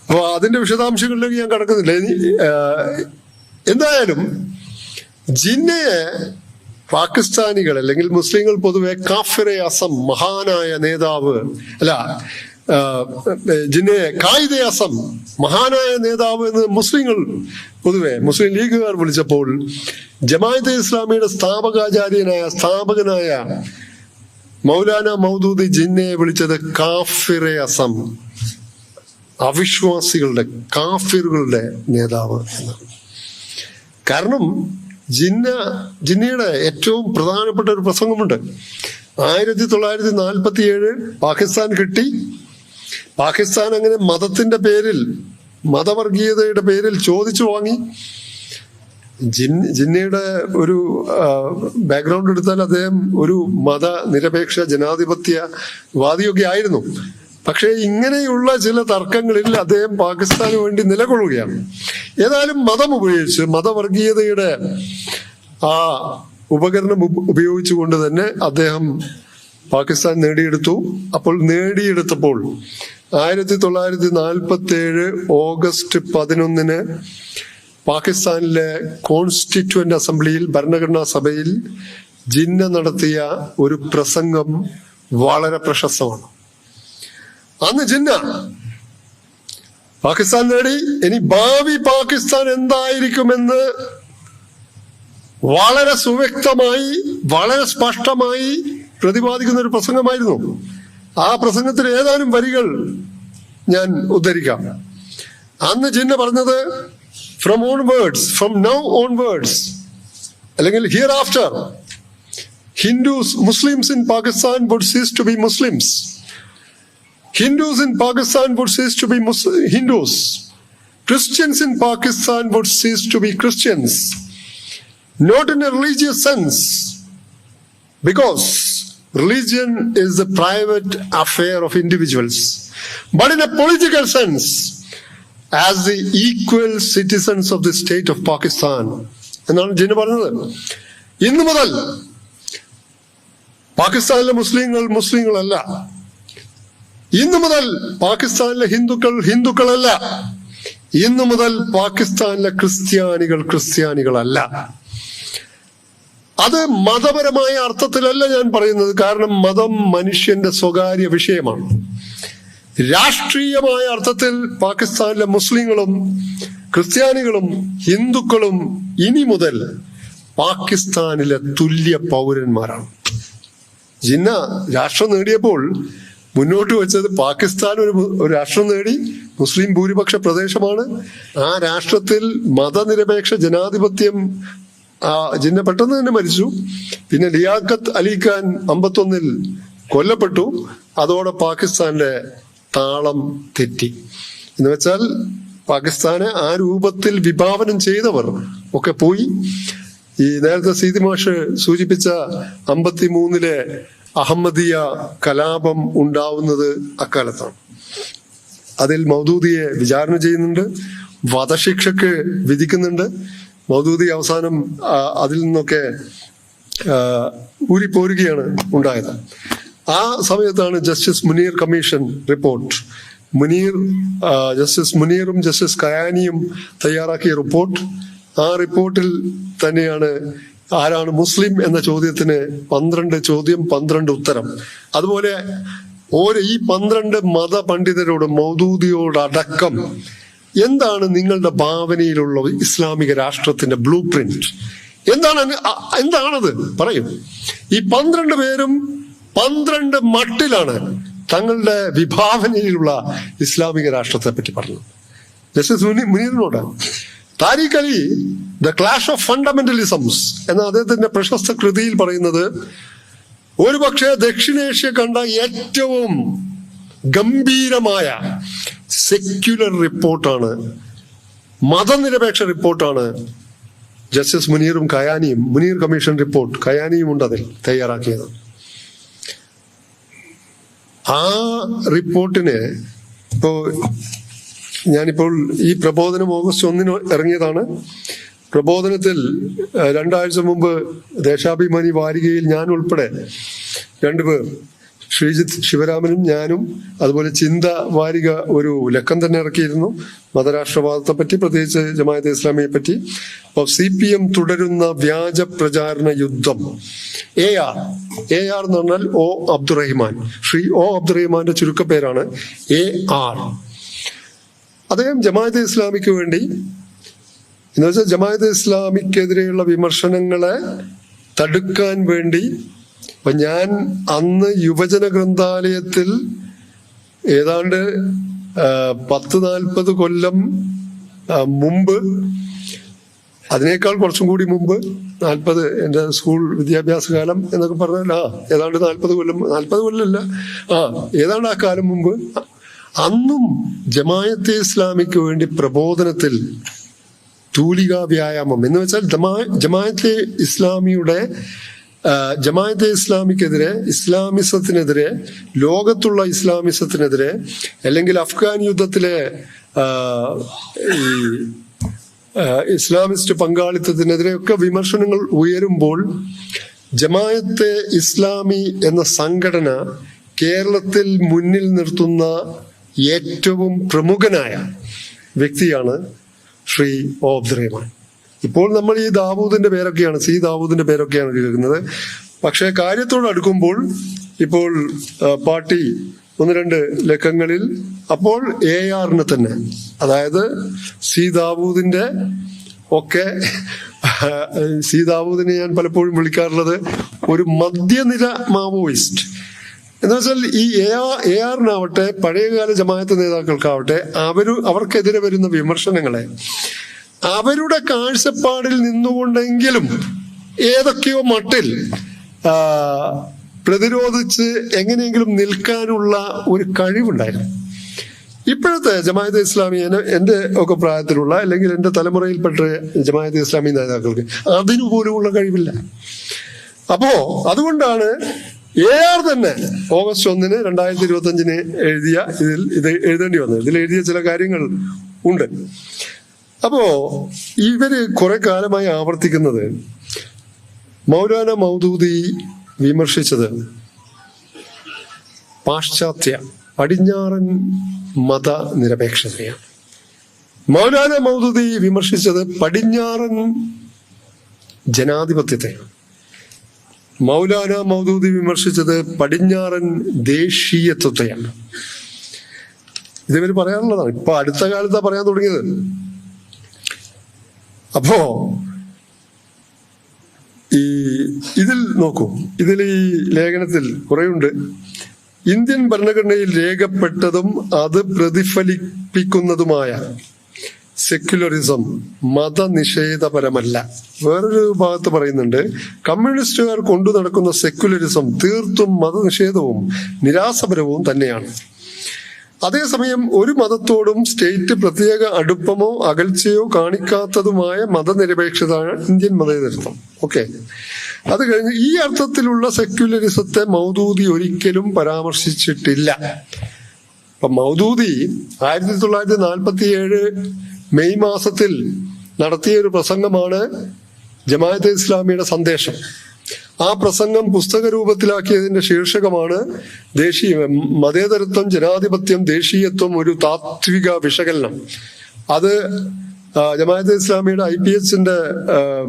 അപ്പൊ അതിന്റെ വിശദാംശങ്ങളിലേക്ക് ഞാൻ കടക്കുന്നില്ല. എന്തായാലും ജിന്നയെ പാകിസ്ഥാനികൾ അല്ലെങ്കിൽ മുസ്ലിങ്ങൾ പൊതുവെ കാഫിറെ അസം, മഹാനായ നേതാവ്, അല്ല ജിന്നയെ കായിദെ അസം, മഹാനായ നേതാവ് എന്ന് മുസ്ലിങ്ങൾ പൊതുവെ മുസ്ലിം ലീഗുകാർ വിളിച്ചപ്പോൾ ജമാഅത്തെ ഇസ്ലാമിയുടെ സ്ഥാപകനായ മൗലാന മൗദൂദി ജിന്നയെ വിളിച്ചത് കാഫിറെ അസം, അവിശ്വാസികളുടെ, കാഫിറുകളുടെ നേതാവ് എന്നാണ്. കാരണം ജിന്നയുടെ ഏറ്റവും പ്രധാനപ്പെട്ട ഒരു പ്രസംഗമുണ്ട്. 1947 പാകിസ്ഥാൻ കിട്ടി. പാകിസ്ഥാൻ അങ്ങനെ മതത്തിന്റെ പേരിൽ, മതവർഗീയതയുടെ പേരിൽ ചോദിച്ചു വാങ്ങി. ജിന്നയുടെ ഒരു ബാക്ക്ഗ്രൗണ്ട് എടുത്താൽ അദ്ദേഹം ഒരു മതനിരപേക്ഷ ജനാധിപത്യവാദിയൊക്കെ ആയിരുന്നു. പക്ഷേ ഇങ്ങനെയുള്ള ചില തർക്കങ്ങളിൽ അദ്ദേഹം പാകിസ്ഥാന് വേണ്ടി നിലകൊള്ളുകയാണ്. ഏതായാലും മതം ഉപയോഗിച്ച്, മതവർഗീയതയുടെ ആ ഉപകരണം ഉപയോഗിച്ചുകൊണ്ട് തന്നെ അദ്ദേഹം പാകിസ്ഥാൻ നേടിയെടുത്തു. നേടിയെടുത്തപ്പോൾ 1947 ഓഗസ്റ്റ് 11 പാകിസ്ഥാനിലെ കോൺസ്റ്റിറ്റ്യൂവന്റ് അസംബ്ലിയിൽ, ഭരണഘടനാ സഭയിൽ ജിന്ന നടത്തിയ ഒരു പ്രസംഗം വളരെ പ്രശസ്തമാണ്. അന്ന് ജിന്ന പാകിസ്ഥാൻ നേടി. ഇനി ഭാവി പാകിസ്ഥാൻ എന്തായിരിക്കുമെന്ന് വളരെ സുവ്യക്തമായി, വളരെ സ്പഷ്ടമായി പ്രതിപാദിക്കുന്ന ഒരു പ്രസംഗമായിരുന്നു. ആ പ്രസംഗത്തിൽ ഏതാനും വരികൾ ഞാൻ ഉദ്ധരിക്കാം. അന്ന് ജിന്ന പറഞ്ഞത്, ഫ്രം നൗ ഓൺവേർഡ്സ് അല്ലെങ്കിൽ here after Muslims in Pakistan would cease to be Muslims. Hindus in Pakistan would cease to be Hindus. Christians in Pakistan would cease to be Christians. Not in a religious sense, because religion is the private affair of individuals, but in a political sense, as the equal citizens of the state of Pakistan. എന്നാണ് ജിന്ന പറഞ്ഞത്. ഇന്നു മുതൽ പാകിസ്ഥാനിലെ മുസ്ലിങ്ങളല്ല. ഇന്നു മുതൽ പാകിസ്ഥാനിലെ ഹിന്ദുക്കളല്ല. ഇന്നു മുതൽ പാകിസ്ഥാനിലെ ക്രിസ്ത്യാനികളല്ല. അത് മതപരമായ അർത്ഥത്തിലല്ല ഞാൻ പറയുന്നത്. കാരണം മതം മനുഷ്യന്റെ സ്വകാര്യ വിഷയമാണ്. രാഷ്ട്രീയമായ അർത്ഥത്തിൽ പാകിസ്ഥാനിലെ മുസ്ലിങ്ങളും ക്രിസ്ത്യാനികളും ഹിന്ദുക്കളും ഇനി മുതൽ പാകിസ്ഥാനിലെ തുല്യ പൗരന്മാരാണ്. ജിന്ന രാഷ്ട്രം നേടിയപ്പോൾ മുന്നോട്ട് വെച്ചത് പാകിസ്ഥാൻ ഒരു രാഷ്ട്രം നേടി, മുസ്ലിം ഭൂരിപക്ഷ പ്രദേശമാണ്. ആ രാഷ്ട്രത്തിൽ മതനിരപേക്ഷ ജനാധിപത്യം ജിന്ന പെട്ടെന്ന് തന്നെ മരിച്ചു. പിന്നെ ലിയാഖത്ത് അലി ഖാൻ 51 കൊല്ലപ്പെട്ടു. അതോടെ പാകിസ്ഥാന്റെ താളം തെറ്റി. എന്ന് വെച്ചാൽ പാകിസ്ഥാനെ ആ രൂപത്തിൽ വിഭാവനം ചെയ്തവർ ഒക്കെ പോയി. ഈ നേരത്തെ സീതി മാഷ് സൂചിപ്പിച്ച 53 അഹമ്മദിയ കലാപം ഉണ്ടാവുന്നത് അക്കാലത്താണ്. അതിൽ മൗദൂദിയെ വിചാരണ ചെയ്യുന്നുണ്ട്, വധശിക്ഷക്ക് വിധിക്കുന്നുണ്ട്. മൗദൂദി അവസാനം അതിൽ നിന്നൊക്കെ ഊരിപ്പോരുകയാണ് ഉണ്ടായത്. ആ സമയത്താണ് justice Munir commission report, justice മുനീറും ജസ്റ്റിസ് കയാനിയും തയ്യാറാക്കിയ റിപ്പോർട്ട്. ആ റിപ്പോർട്ടിൽ തന്നെയാണ് ആരാണ് മുസ്ലിം എന്ന ചോദ്യത്തിന് 12 ചോദ്യം 12 ഉത്തരം. അതുപോലെ ഈ 12 മതപണ്ഡിതരോട് മൗദൂദിയോടടക്കം എന്താണ് നിങ്ങളുടെ ഭാവനയിലുള്ള ഇസ്ലാമിക രാഷ്ട്രത്തിന്റെ ബ്ലൂ പ്രിന്റ്, എന്താണത് പറയും. ഈ 12 പേരും 12 മട്ടിലാണ് തങ്ങളുടെ വിഭാവനയിലുള്ള ഇസ്ലാമിക രാഷ്ട്രത്തെ പറ്റി പറഞ്ഞത്. ജസ്റ്റിസ് മുനീറിനോട് Tariq Ali the clash of fundamentalisms എന്ന അദ്ദേഹത്തിന്റെ പ്രശസ്ത കൃതിയിൽ പറയുന്നത്, ഒരുപക്ഷെ ദക്ഷിണേഷ്യ കണ്ട ഏറ്റവും ഗംഭീരമായ സെക്യുലർ റിപ്പോർട്ടാണ്, മതനിരപേക്ഷ റിപ്പോർട്ടാണ് ജസ്റ്റിസ് മുനീറും കയാനിയും, മുനീർ കമ്മീഷൻ റിപ്പോർട്ട് കയാനിയും ഉണ്ട് അതിൽ തയ്യാറാക്കിയത്. ആ റിപ്പോർട്ടിന് ഞാനിപ്പോൾ ഈ പ്രബോധനം ഓഗസ്റ്റ് 1 ഇറങ്ങിയതാണ്. പ്രബോധനത്തിൽ 2 ആഴ്ച മുമ്പ് ദേശാഭിമാനി വാരികയിൽ ഞാൻ ഉൾപ്പെടെ 2 പേർ, ശ്രീജിത്ത് ശിവരാമനും ഞാനും, അതുപോലെ ചിന്ത വാരിക ഒരു ലക്കം തന്നെ ഇറക്കിയിരുന്നു മതരാഷ്ട്രവാദത്തെ പറ്റി, പ്രത്യേകിച്ച് ജമാഅത്തെ ഇസ്ലാമിയെ പറ്റി. അപ്പോൾ CPM തുടരുന്ന വ്യാജ പ്രചാരണ യുദ്ധം, AR എന്ന് പറഞ്ഞാൽ O Abdurahiman, Shri O അബ്ദുറഹിമാന്റെ ചുരുക്കപ്പേരാണ് AR. അദ്ദേഹം ജമാഅത്തെ ഇസ്ലാമിക്ക് വേണ്ടി, എന്ന് വെച്ചാൽ ജമാഅത്തെ ഇസ്ലാമിക്കെതിരെയുള്ള വിമർശനങ്ങളെ തടുക്കാൻ വേണ്ടി, അപ്പൊ ഞാൻ അന്ന് യുവജന ഗ്രന്ഥാലയത്തിൽ ഏതാണ്ട് 10-40 കൊല്ലം മുമ്പ്, അതിനേക്കാൾ കുറച്ചും കൂടി മുമ്പ്, 40 എൻ്റെ സ്കൂൾ വിദ്യാഭ്യാസ കാലം എന്നൊക്കെ പറഞ്ഞാൽ ഏതാണ്ട് 40 കൊല്ലമല്ല, ഏതാണ്ട് ആ കാലം മുമ്പ്, അന്നും ജമാഅത്തെ ഇസ്ലാമിക്ക് വേണ്ടി പ്രബോധനത്തിൽ തൂലികാ വ്യായാമം എന്ന് വെച്ചാൽ ജമാഅത്തെ ഇസ്ലാമിക്കെതിരെ, ഇസ്ലാമിസത്തിനെതിരെ, ലോകത്തുള്ള ഇസ്ലാമിസത്തിനെതിരെ, അല്ലെങ്കിൽ അഫ്ഗാൻ യുദ്ധത്തിലെ ഈ ഇസ്ലാമിസ്റ്റ് പങ്കാളിത്തത്തിനെതിരെ ഒക്കെ വിമർശനങ്ങൾ ഉയരുമ്പോൾ ജമാഅത്തെ ഇസ്ലാമി എന്ന സംഘടന കേരളത്തിൽ മുന്നിൽ നിർത്തുന്ന ഏറ്റവും പ്രമുഖനായ വ്യക്തിയാണ് ശ്രീ O അബ്ദുറഹിമാൻ. ഇപ്പോൾ നമ്മൾ ഈ ദാവൂദിന്റെ പേരൊക്കെയാണ്, ദാവൂദിന്റെ പേരൊക്കെയാണ് കേൾക്കുന്നത്. പക്ഷെ കാര്യത്തോട് അടുക്കുമ്പോൾ ഇപ്പോൾ പാർട്ടി 1-2 ലക്കങ്ങളിൽ അപ്പോൾ ARന് തന്നെ, അതായത് ദാവൂദിന്റെ ഒക്കെ, ദാവൂദിനെ ഞാൻ പലപ്പോഴും വിളിക്കാറുള്ളത് ഒരു മധ്യനിര മാവോയിസ്റ്റ്. എന്ന് വെച്ചാൽ ഈ ARനാവട്ടെ, പഴയകാല ജമാഅത്ത് നേതാക്കൾക്കാവട്ടെ, അവർക്കെതിരെ വരുന്ന വിമർശനങ്ങളെ അവരുടെ കാഴ്ചപ്പാടിൽ നിന്നുകൊണ്ടെങ്കിലും ഏതൊക്കെയോ മട്ടിൽ പ്രതിരോധിച്ച് എങ്ങനെയെങ്കിലും നിൽക്കാനുള്ള ഒരു കഴിവുണ്ടായിരുന്നു. ഇപ്പോഴത്തെ ജമാഅത്തെ ഇസ്ലാമി, എന്റെ ഒക്കെ പ്രായത്തിലുള്ള അല്ലെങ്കിൽ എന്റെ തലമുറയിൽപ്പെട്ട ജമാഅത്തെ ഇസ്ലാമി നേതാക്കൾക്ക് അതിനുപോലുമുള്ള കഴിവില്ല. അപ്പോ അതുകൊണ്ടാണ് AR തന്നെ ഓഗസ്റ്റ് 1, 2025 എഴുതിയ ഇത് എഴുതേണ്ടി വന്നത്. ഇതിൽ എഴുതിയ ചില കാര്യങ്ങൾ ഉണ്ട്. അപ്പോ ഇവര് കുറെ കാലമായി ആവർത്തിക്കുന്നത് മൗലാന മൗദൂദി വിമർശിച്ചത് പാശ്ചാത്യ പടിഞ്ഞാറൻ മതനിരപേക്ഷതയാണ്. മൗലാന മൗദൂദി വിമർശിച്ചത് പടിഞ്ഞാറൻ ജനാധിപത്യത്തെയാണ്. മൗലാന മൗദൂദി വിമർശിച്ചത് പടിഞ്ഞാറൻ ദേശീയത്വത്തെയാണ്. ഇതവര് പറയാനുള്ളതാണ്. ഇപ്പൊ അടുത്ത കാലത്താ പറയാൻ തുടങ്ങിയത്. അപ്പോ ഇതിൽ നോക്കൂ, ഇതിൽ ഈ ലേഖനത്തിൽ കുറെയുണ്ട്. ഇന്ത്യൻ ഭരണഘടനയിൽ രേഖപ്പെട്ടതും അത് പ്രതിഫലിപ്പിക്കുന്നതുമായ സെക്യുലറിസം മതനിഷേധപരമല്ല. വേറൊരു ഭാഗത്ത് പറയുന്നുണ്ട്, കമ്മ്യൂണിസ്റ്റുകാർ കൊണ്ടു നടക്കുന്ന സെക്യുലറിസം തീർത്തും മതനിഷേധവും നിരാസപരവും തന്നെയാണ്. അതേസമയം ഒരു മതത്തോടും സ്റ്റേറ്റ് പ്രത്യേക അടുപ്പമോ അകൽച്ചയോ കാണിക്കാത്തതുമായ മതനിരപേക്ഷതയാണ് ഇന്ത്യൻ മതേതരത്വം. ഓക്കെ, അത് കഴിഞ്ഞ് ഈ അർത്ഥത്തിലുള്ള സെക്യുലറിസത്തെ മൗദൂദി ഒരിക്കലും പരാമർശിച്ചിട്ടില്ല. അപ്പൊ മൗദൂദി 1947 മെയ് മാസത്തിൽ നടത്തിയ ഒരു പ്രസംഗമാണ് ജമാഅത്തെ ഇസ്ലാമിയുടെ സന്ദേശം. ആ പ്രസംഗം പുസ്തക രൂപത്തിലാക്കിയതിന്റെ ശീർഷകമാണ് മതേതരത്വം, ജനാധിപത്യം, ദേശീയത്വം, ഒരു താത്വിക വിശകലനം. അത് ജമാഅത്തെ ഇസ്ലാമിയുടെ IPHന്റെ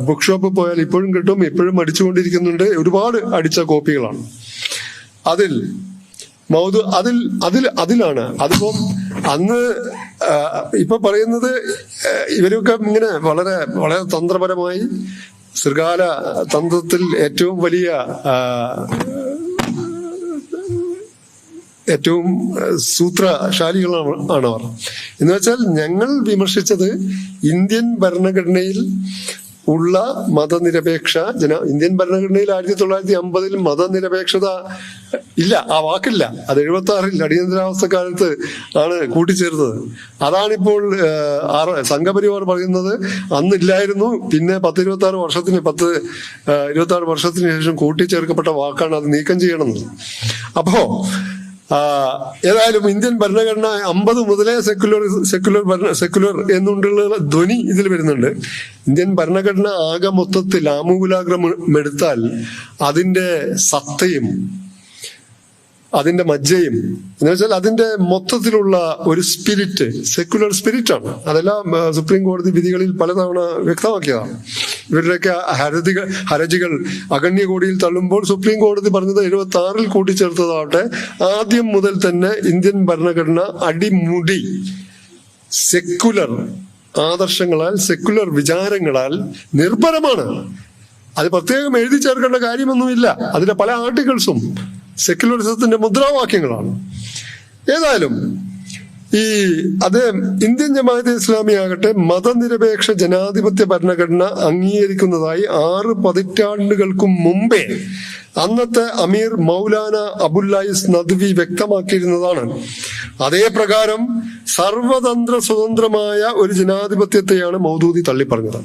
ബുക്ക് ഷോപ്പിൽ പോയാൽ ഇപ്പോഴും കിട്ടും, ഇപ്പോഴും അടിച്ചുകൊണ്ടിരിക്കുന്നുണ്ട്. ഒരുപാട് അടിച്ച കോപ്പികളാണ്. അതിലാണ് അതിപ്പം അന്ന് ഇപ്പൊ പറയുന്നത് ഇവരൊക്കെ ഇങ്ങനെ വളരെ വളരെ തന്ത്രപരമായി ശൃംഖല തന്ത്രത്തിൽ ഏറ്റവും വലിയ ഏറ്റവും സൂത്രശാലികളാണ് അവർ. എന്ന് വെച്ചാൽ ഞങ്ങൾ വിമർശിച്ചത് ഇന്ത്യൻ ഭരണഘടനയിൽ ഉള്ള മതനിരപേക്ഷ ഇന്ത്യൻ ഭരണഘടനയിൽ 1950 മതനിരപേക്ഷത ഇല്ല, ആ വാക്കില്ല. അത് 76 അടിയന്തരാവസ്ഥ കാലത്ത് ആണ് കൂട്ടിച്ചേർത്തത്. അതാണിപ്പോൾ സംഘപരിവാർ പറയുന്നത് അന്നില്ലായിരുന്നു, പിന്നെ 26 വർഷത്തിന് ശേഷം കൂട്ടിച്ചേർക്കപ്പെട്ട വാക്കാണ്, അത് നീക്കം ചെയ്യണമെന്ന്. അപ്പോ ഏതായാലും ഇന്ത്യൻ ഭരണഘടന 50 മുതലേ സെക്യുലർ എന്നുകൊണ്ടുള്ള ധ്വനി ഇതിൽ വരുന്നുണ്ട്. ഇന്ത്യൻ ഭരണഘടന ആകെ മൊത്തത്തിൽ ആമൂലാഗ്രം എടുത്താൽ അതിന്റെ സത്തയും അതിന്റെ മജ്ജയും എന്ന് വെച്ചാൽ അതിന്റെ മൊത്തത്തിലുള്ള ഒരു സ്പിരിറ്റ് സെക്യുലർ സ്പിരിറ്റ് ആണ്. അതെല്ലാം സുപ്രീം കോടതി വിധികളിൽ പലതവണ വ്യക്തമാക്കിയതാണ്. ഇവരുടെയൊക്കെ ഹർജികൾ അഗണ്യകോടിയിൽ തള്ളുമ്പോൾ സുപ്രീം കോടതി പറഞ്ഞത് 76 കൂട്ടിച്ചേർത്തതാവട്ടെ, ആദ്യം മുതൽ തന്നെ ഇന്ത്യൻ ഭരണഘടന അടിമുടി സെക്യുലർ ആദർശങ്ങളാൽ, സെക്യുലർ വിചാരങ്ങളാൽ നിർഭരമാണ്. അത് പ്രത്യേകം എഴുതി ചേർക്കേണ്ട കാര്യമൊന്നുമില്ല. അതിന്റെ പല ആർട്ടിക്കിൾസും സെക്യുലറിസത്തിന്റെ മുദ്രാവാക്യങ്ങളാണ്. ഏതായാലും ഇന്ത്യൻ ജമാഅത്തെ ഇസ്ലാമി ആകട്ടെ മതനിരപേക്ഷ ജനാധിപത്യ ഭരണഘടന അംഗീകരിക്കുന്നതായി 6 പതിറ്റാണ്ടുകൾക്കും മുമ്പേ അന്നത്തെ അമീർ മൗലാന അബുല്ലൈസ് നദ്വി വ്യക്തമാക്കിയിരുന്നതാണ്. അതേ പ്രകാരം സർവതന്ത്ര സ്വതന്ത്രമായ ഒരു ജനാധിപത്യത്തെയാണ് മൗദൂദി തള്ളിപ്പറഞ്ഞത്.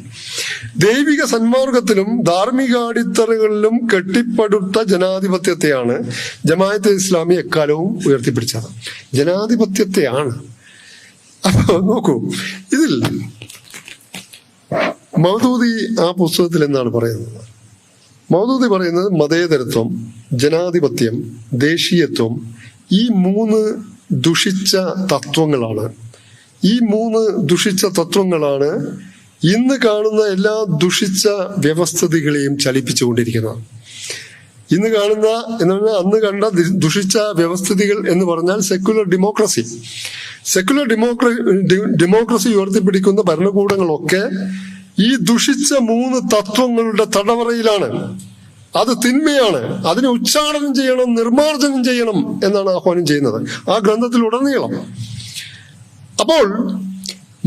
ദൈവിക സന്മാർഗത്തിലും ധാർമ്മികാടിത്തറകളിലും കെട്ടിപ്പടുത്ത ജനാധിപത്യത്തെയാണ് ജമാഅത്തെ ഇസ്ലാമി എക്കാലവും ഉയർത്തിപ്പിടിച്ചത്. ജനാധിപത്യത്തെയാണ്. അപ്പൊ നോക്കൂ, ഇതിൽ മൗദൂദി ആ പുസ്തകത്തിൽ എന്താണ് പറയുന്നത്? മൗദൂദി പറയുന്നത് മതേതരത്വം, ജനാധിപത്യം, ദേശീയത്വം ഈ 3 ദുഷിച്ച തത്വങ്ങളാണ്. ഈ 3 ദുഷിച്ച തത്വങ്ങളാണ് ഇന്ന് കാണുന്ന എല്ലാ ദുഷിച്ച വ്യവസ്ഥിതികളെയും ചലിപ്പിച്ചുകൊണ്ടിരിക്കുന്നത്. ഇന്ന് കാണുന്ന എന്ന് പറഞ്ഞാൽ അന്ന് കണ്ട ദുഷിച്ച വ്യവസ്ഥിതികൾ എന്ന് പറഞ്ഞാൽ സെക്യുലർ ഡെമോക്രസി ഉയർത്തിപ്പിടിക്കുന്ന ഭരണകൂടങ്ങളൊക്കെ ഈ ദുഷിച്ച 3 തത്വങ്ങളുടെ തടവറയിലാണ്. അത് തിന്മയാണ്. അതിനെ ഉച്ചാടനം ചെയ്യണം, നിർമ്മാർജ്ജനം ചെയ്യണം എന്നാണ് ആഹ്വാനം ചെയ്യുന്നത് ആ ഗ്രന്ഥത്തിലുടനീളം. അപ്പോൾ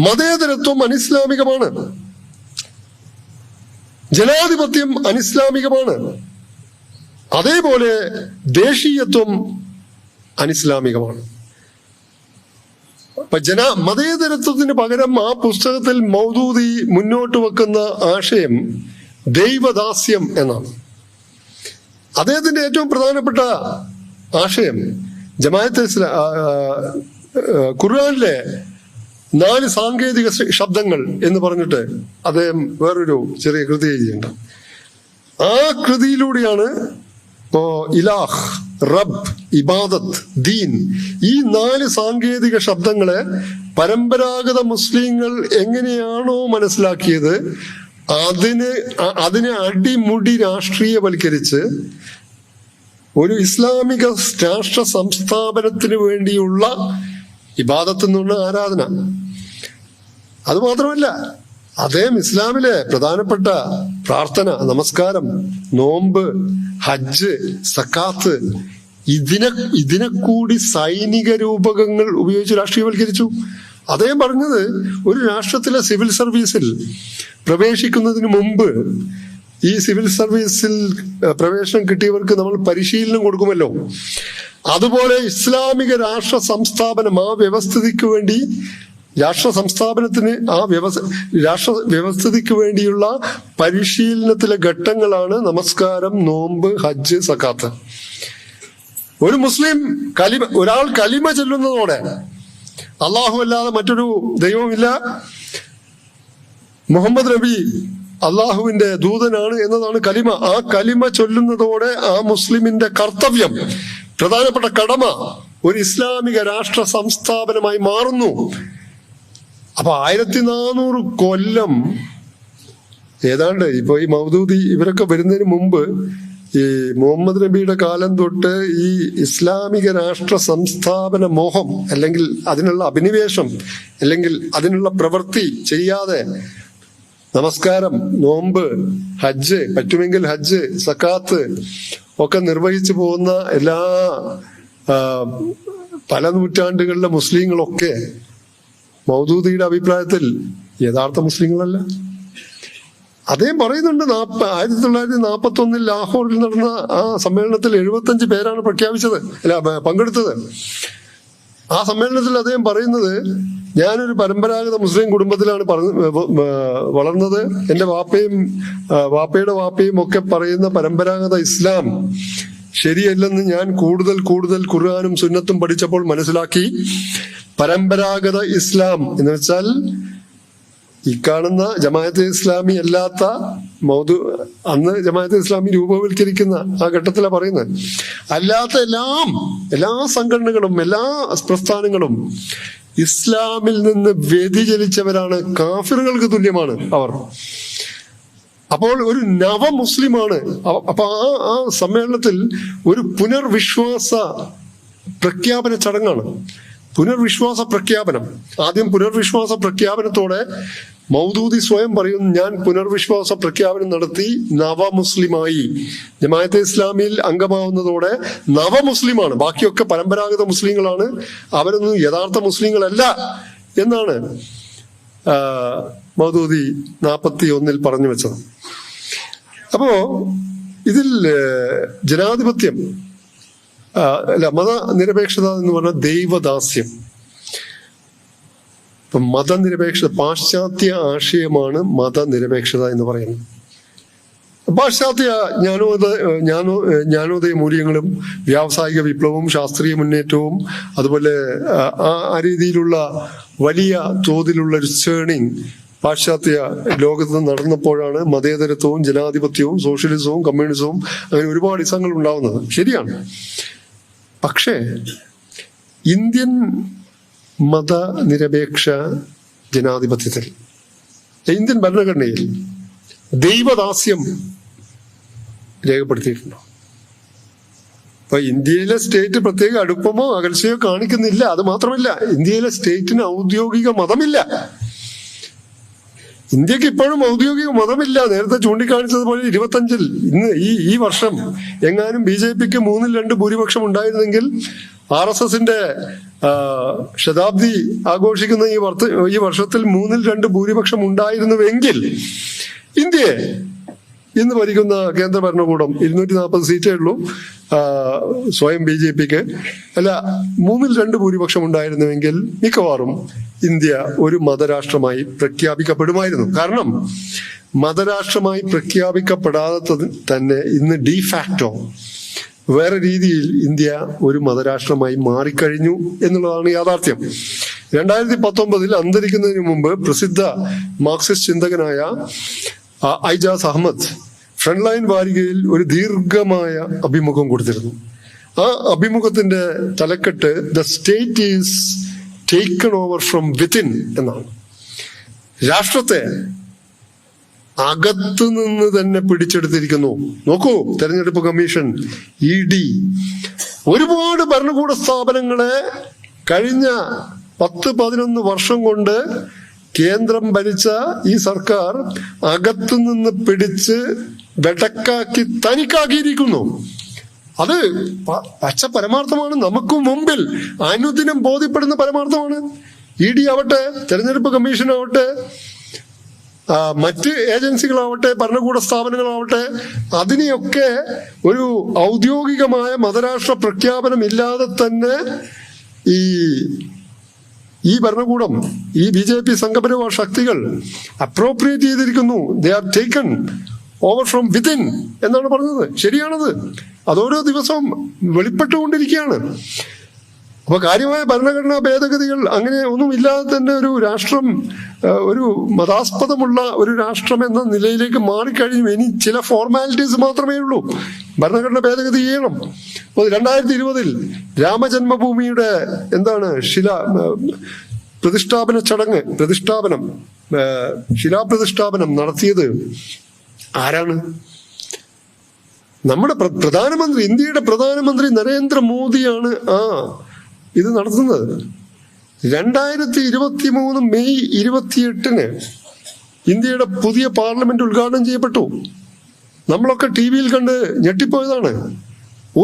മതേതരത്വം അനിസ്ലാമികമാണ്, ജനാധിപത്യം അനിസ്ലാമികമാണ്, അതേപോലെ ദേശീയത്വം അനിസ്ലാമികമാണ്. അപ്പൊ മതേതരത്വത്തിന് പകരം ആ പുസ്തകത്തിൽ മൗദൂദി മുന്നോട്ട് വെക്കുന്ന ആശയം ദൈവദാസ്യം എന്നാണ്. അദ്ദേഹത്തിന്റെ ഏറ്റവും പ്രധാനപ്പെട്ട ആശയം ഖുർആനിലെ 4 സാങ്കേതിക ശബ്ദങ്ങൾ എന്ന് പറഞ്ഞിട്ട് അദ്ദേഹം വേറൊരു ചെറിയ കൃതി എഴുതിയിട്ടുണ്ട്. ആ കൃതിയിലൂടെയാണ് ഇലാഹ്, റബ്ബ്, ഇബാദത്ത്, ദീൻ, ഈ 4 സാങ്കേതിക ശബ്ദങ്ങളെ പരമ്പരാഗത മുസ്ലിങ്ങൾ എങ്ങനെയാണോ മനസ്സിലാക്കിയത് അതിനെ അടിമുടി രാഷ്ട്രീയവൽക്കരിച്ച് ഒരു ഇസ്ലാമിക രാഷ്ട്ര സംസ്ഥാപനത്തിന് വേണ്ടിയുള്ള ഇബാദത്ത് എന്നുള്ള ആരാധന. അത് മാത്രമല്ല, അദ്ദേഹം ഇസ്ലാമിലെ പ്രധാനപ്പെട്ട പ്രാർത്ഥന, നമസ്കാരം, നോമ്പ്, ഹജ്ജ്, സക്കാത്ത് ഇതിനെ കൂടി സൈനിക രൂപകങ്ങൾ ഉപയോഗിച്ച് രാഷ്ട്രീയവൽക്കരിച്ചു. അദ്ദേഹം പറഞ്ഞത് ഒരു രാഷ്ട്രത്തിലെ സിവിൽ സർവീസിൽ പ്രവേശിക്കുന്നതിന് മുമ്പ് ഈ സിവിൽ സർവീസിൽ പ്രവേശനം കിട്ടിയവർക്ക് നമ്മൾ പരിശീലനം കൊടുക്കുമല്ലോ, അതുപോലെ ഇസ്ലാമിക രാഷ്ട്ര സംസ്ഥാപനം ആ വ്യവസ്ഥിതിക്ക് വേണ്ടി രാഷ്ട്ര സംസ്ഥാപനത്തിന് രാഷ്ട്ര വ്യവസ്ഥിതിക്ക് വേണ്ടിയുള്ള പരിശീലനത്തിലെ ഘട്ടങ്ങളാണ് നമസ്കാരം, നോമ്പ്, ഹജ്ജ്, സക്കാത്ത്. ഒരു മുസ്ലിം ഒരാൾ കലിമ ചൊല്ലുന്നതോടെ അള്ളാഹു അല്ലാതെ മറ്റൊരു ദൈവമില്ല, മുഹമ്മദ് നബി അള്ളാഹുവിന്റെ ദൂതനാണ് എന്നതാണ് കലിമ. ആ കലിമ ചൊല്ലുന്നതോടെ ആ മുസ്ലിമിന്റെ കർത്തവ്യം, പ്രധാനപ്പെട്ട കടമ ഒരു ഇസ്ലാമിക രാഷ്ട്ര സംസ്ഥാപനമായി മാറുന്നു. അപ്പൊ 1400 കൊല്ലം ഏതാണ്ട് ഇപ്പൊ ഈ മൗദൂദി ഇവരൊക്കെ വരുന്നതിന് മുമ്പ് ഈ മുഹമ്മദ് നബിയുടെ കാലം തൊട്ട് ഈ ഇസ്ലാമിക രാഷ്ട്ര സംസ്ഥാപന മോഹം അല്ലെങ്കിൽ അതിനുള്ള അഭിനിവേശം അല്ലെങ്കിൽ അതിനുള്ള പ്രവൃത്തി ചെയ്യാതെ നമസ്കാരം, നോമ്പ്, ഹജ്ജ്, പറ്റുമെങ്കിൽ ഹജ്ജ്, സക്കാത്ത് ഒക്കെ നിർവഹിച്ചു പോകുന്ന എല്ലാ പല നൂറ്റാണ്ടുകളിലെ മുസ്ലിങ്ങളൊക്കെ മൗദൂദിയുടെ അഭിപ്രായത്തിൽ യഥാർത്ഥ മുസ്ലിങ്ങളല്ല. അദ്ദേഹം പറയുന്നുണ്ട് 1941 ലാഹോറിൽ നടന്ന ആ സമ്മേളനത്തിൽ 75 പേരാണ് പങ്കെടുത്തത്. ആ സമ്മേളനത്തിൽ അദ്ദേഹം പറയുന്നത്, ഞാനൊരു പരമ്പരാഗത മുസ്ലിം കുടുംബത്തിലാണ് വളർന്നത്. എൻ്റെ വാപ്പയുടെ വാപ്പയും ഒക്കെ പറയുന്ന പരമ്പരാഗത ഇസ്ലാം ശരിയല്ലെന്ന് ഞാൻ കൂടുതൽ ഖുർആനും സുന്നത്തും പഠിച്ചപ്പോൾ മനസ്സിലാക്കി. പരമ്പരാഗത ഇസ്ലാം എന്ന് വെച്ചാൽ ഈ കാണുന്ന ജമാഅത്തെ ഇസ്ലാമി അല്ലാത്ത അന്ന് ജമാഅത്തെ ഇസ്ലാമി രൂപവൽക്കരിക്കുന്ന ആ ഘട്ടത്തിലാണ് പറയുന്നത്. അല്ലാത്ത എല്ലാ സംഘടനകളും എല്ലാ പ്രസ്ഥാനങ്ങളും ഇസ്ലാമിൽ നിന്ന് വ്യതിചലിച്ചവരാണ്, കാഫിറുകൾക്ക് തുല്യമാണ് അവർ. അപ്പോൾ ഒരു നവ മുസ്ലിമാണ്. അപ്പൊ ആ സമ്മേളനത്തിൽ ഒരു പുനർവിശ്വാസ പ്രഖ്യാപന ചടങ്ങാണ്. പുനർവിശ്വാസ പ്രഖ്യാപനം. ആദ്യം പുനർവിശ്വാസ പ്രഖ്യാപനത്തോടെ മൗദൂദി സ്വയം പറയുന്നു, ഞാൻ പുനർവിശ്വാസ പ്രഖ്യാപനം നടത്തി നവമുസ്ലിമായി. ജമാഅത്തെ ഇസ്ലാമിയിൽ അംഗമാവുന്നതോടെ നവമുസ്ലിമാണ്, ബാക്കിയൊക്കെ പരമ്പരാഗത മുസ്ലിങ്ങളാണ്, അവരൊന്നും യഥാർത്ഥ മുസ്ലിങ്ങളല്ല എന്നാണ് മൗദൂദി 41 പറഞ്ഞു വെച്ചത്. അപ്പോ ഇതിൽ ജനാധിപത്യം മതനിരപേക്ഷത എന്ന് പറഞ്ഞാൽ ദൈവദാസ്യം. ഇപ്പൊ മതനിരപേക്ഷത പാശ്ചാത്യ ആശയമാണ് മതനിരപേക്ഷത എന്ന് പറയുന്നത്. പാശ്ചാത്യ ജ്ഞാനോദയ മൂല്യങ്ങളും വ്യാവസായിക വിപ്ലവവും ശാസ്ത്രീയ മുന്നേറ്റവും അതുപോലെ ആ രീതിയിലുള്ള വലിയ തോതിലുള്ള ഒരു ചേണിങ് പാശ്ചാത്യ ലോകത്ത് നടന്നപ്പോഴാണ് മതേതരത്വവും ജനാധിപത്യവും സോഷ്യലിസവും കമ്മ്യൂണിസവും അങ്ങനെ ഒരുപാട് ഇസങ്ങൾ ഉണ്ടാവുന്നത്. ശരിയാണ്. പക്ഷേ ഇന്ത്യൻ മതനിരപേക്ഷ ജനാധിപത്യത്തിൽ, ഇന്ത്യൻ ഭരണഘടനയിൽ ദൈവദാസ്യം രേഖപ്പെടുത്തിയിട്ടുണ്ടോ? അപ്പൊ ഇന്ത്യയിലെ സ്റ്റേറ്റ് പ്രത്യേക അടുപ്പമോ അകൽച്ചയോ കാണിക്കുന്നില്ല. അത് മാത്രമല്ല, ഇന്ത്യയിലെ സ്റ്റേറ്റിന് ഔദ്യോഗിക മതമില്ല. ഇന്ത്യക്ക് ഇപ്പോഴും ഔദ്യോഗിക മതമില്ല. നേരത്തെ ചൂണ്ടിക്കാണിച്ചതുപോലെ 25-ൽ ഈ വർഷം എങ്ങാനും BJPക്ക് 3-2 ഭൂരിപക്ഷം ഉണ്ടായിരുന്നെങ്കിൽ RSSന്റെ ശതാബ്ദി ആഘോഷിക്കുന്ന ഈ വർഷത്തിൽ 3-2 ഭൂരിപക്ഷം ഉണ്ടായിരുന്നുവെങ്കിൽ ഇന്ത്യയെ ഇന്ന് ഭരിക്കുന്ന കേന്ദ്ര ഭരണകൂടം 240 സീറ്റേ ഉള്ളൂ സ്വയം BJPക്ക്. അല്ല, 2/3 ഭൂരിപക്ഷം ഉണ്ടായിരുന്നുവെങ്കിൽ മിക്കവാറും ഇന്ത്യ ഒരു മതരാഷ്ട്രമായി പ്രഖ്യാപിക്കപ്പെടുമായിരുന്നു. കാരണം മതരാഷ്ട്രമായി പ്രഖ്യാപിക്കപ്പെടാതെ തന്നെ ഇന്ന് ഡിഫാക്ടോ വേറെ രീതിയിൽ ഇന്ത്യ ഒരു മതരാഷ്ട്രമായി മാറിക്കഴിഞ്ഞു എന്നുള്ളതാണ് യാഥാർത്ഥ്യം. 2019 അന്തരിക്കുന്നതിന് മുമ്പ് പ്രസിദ്ധ മാർക്സിസ്റ്റ് ചിന്തകനായ ഐജാസ് അഹമ്മദ് ഫ്രണ്ട് ലൈൻ വാരികയിൽ ഒരു ദീർഘമായ അഭിമുഖം കൊടുത്തിരുന്നു. ആ അഭിമുഖത്തിന്റെ തലക്കെട്ട് the state is taken over from within എന്നാണ്. രാഷ്ട്രത്തെ അകത്തു നിന്ന് തന്നെ പിടിച്ചെടുത്തിരിക്കുന്നു. നോക്കൂ, തെരഞ്ഞെടുപ്പ് കമ്മീഷൻ, ED ഒരുപാട് ഭരണകൂട സ്ഥാപനങ്ങളെ കഴിഞ്ഞ 10-11 വർഷം കൊണ്ട് കേന്ദ്രം ഭരിച്ച ഈ സർക്കാർ അകത്തു നിന്ന് പിടിച്ച് വെടക്കാക്കി തനിക്കാക്കിയിരിക്കുന്നു. അത് പച്ച പരമാർത്ഥമാണ്, നമുക്ക് മുമ്പിൽ അനുദിനം ബോധ്യപ്പെടുന്ന പരമാർത്ഥമാണ്. ED ആവട്ടെ, തെരഞ്ഞെടുപ്പ് കമ്മീഷൻ ആവട്ടെ, മറ്റ് ഏജൻസികളാവട്ടെ, ഭരണകൂട സ്ഥാപനങ്ങളാവട്ടെ, അതിനെയൊക്കെ ഒരു ഔദ്യോഗികമായ മതരാഷ്ട്ര പ്രഖ്യാപനം ഇല്ലാതെ തന്നെ ഈ ഭരണകൂടം, ഈ BJP സംഘപരിവാർ ശക്തികൾ അപ്രോപ്രിയേറ്റ് ചെയ്തിരിക്കുന്നു. They are taken over from within എന്നാണ് പറഞ്ഞത്. ശരിയാണത്. അതോരോ ദിവസവും വെളിപ്പെട്ടുകൊണ്ടിരിക്കുകയാണ്. അപ്പൊ കാര്യമായ ഭരണഘടനാ ഭേദഗതികൾ അങ്ങനെ ഒന്നും ഇല്ലാതെ തന്നെ ഒരു രാഷ്ട്രം, ഒരു മതാസ്പദമുള്ള ഒരു രാഷ്ട്രം എന്ന നിലയിലേക്ക് മാറിക്കഴിഞ്ഞു. ഇനി ചില ഫോർമാലിറ്റീസ് മാത്രമേ ഉള്ളൂ. ഭരണഘടന ഭേദഗതി ചെയ്യണം. അപ്പോൾ 2020 രാമജന്മഭൂമിയുടെ ശിലാപ്രതിഷ്ഠാപനം നടത്തിയത് ആരാണ്? നമ്മുടെ പ്രധാനമന്ത്രി, ഇന്ത്യയുടെ പ്രധാനമന്ത്രി നരേന്ദ്രമോദിയാണ് ഇത് നടത്തുന്നത്. 2023 മെയ് 28 ഇന്ത്യയുടെ പുതിയ പാർലമെന്റ് ഉദ്ഘാടനം ചെയ്യപ്പെട്ടു. നമ്മളൊക്കെ TV-യിൽ കണ്ട് ഞെട്ടിപ്പോയതാണ്.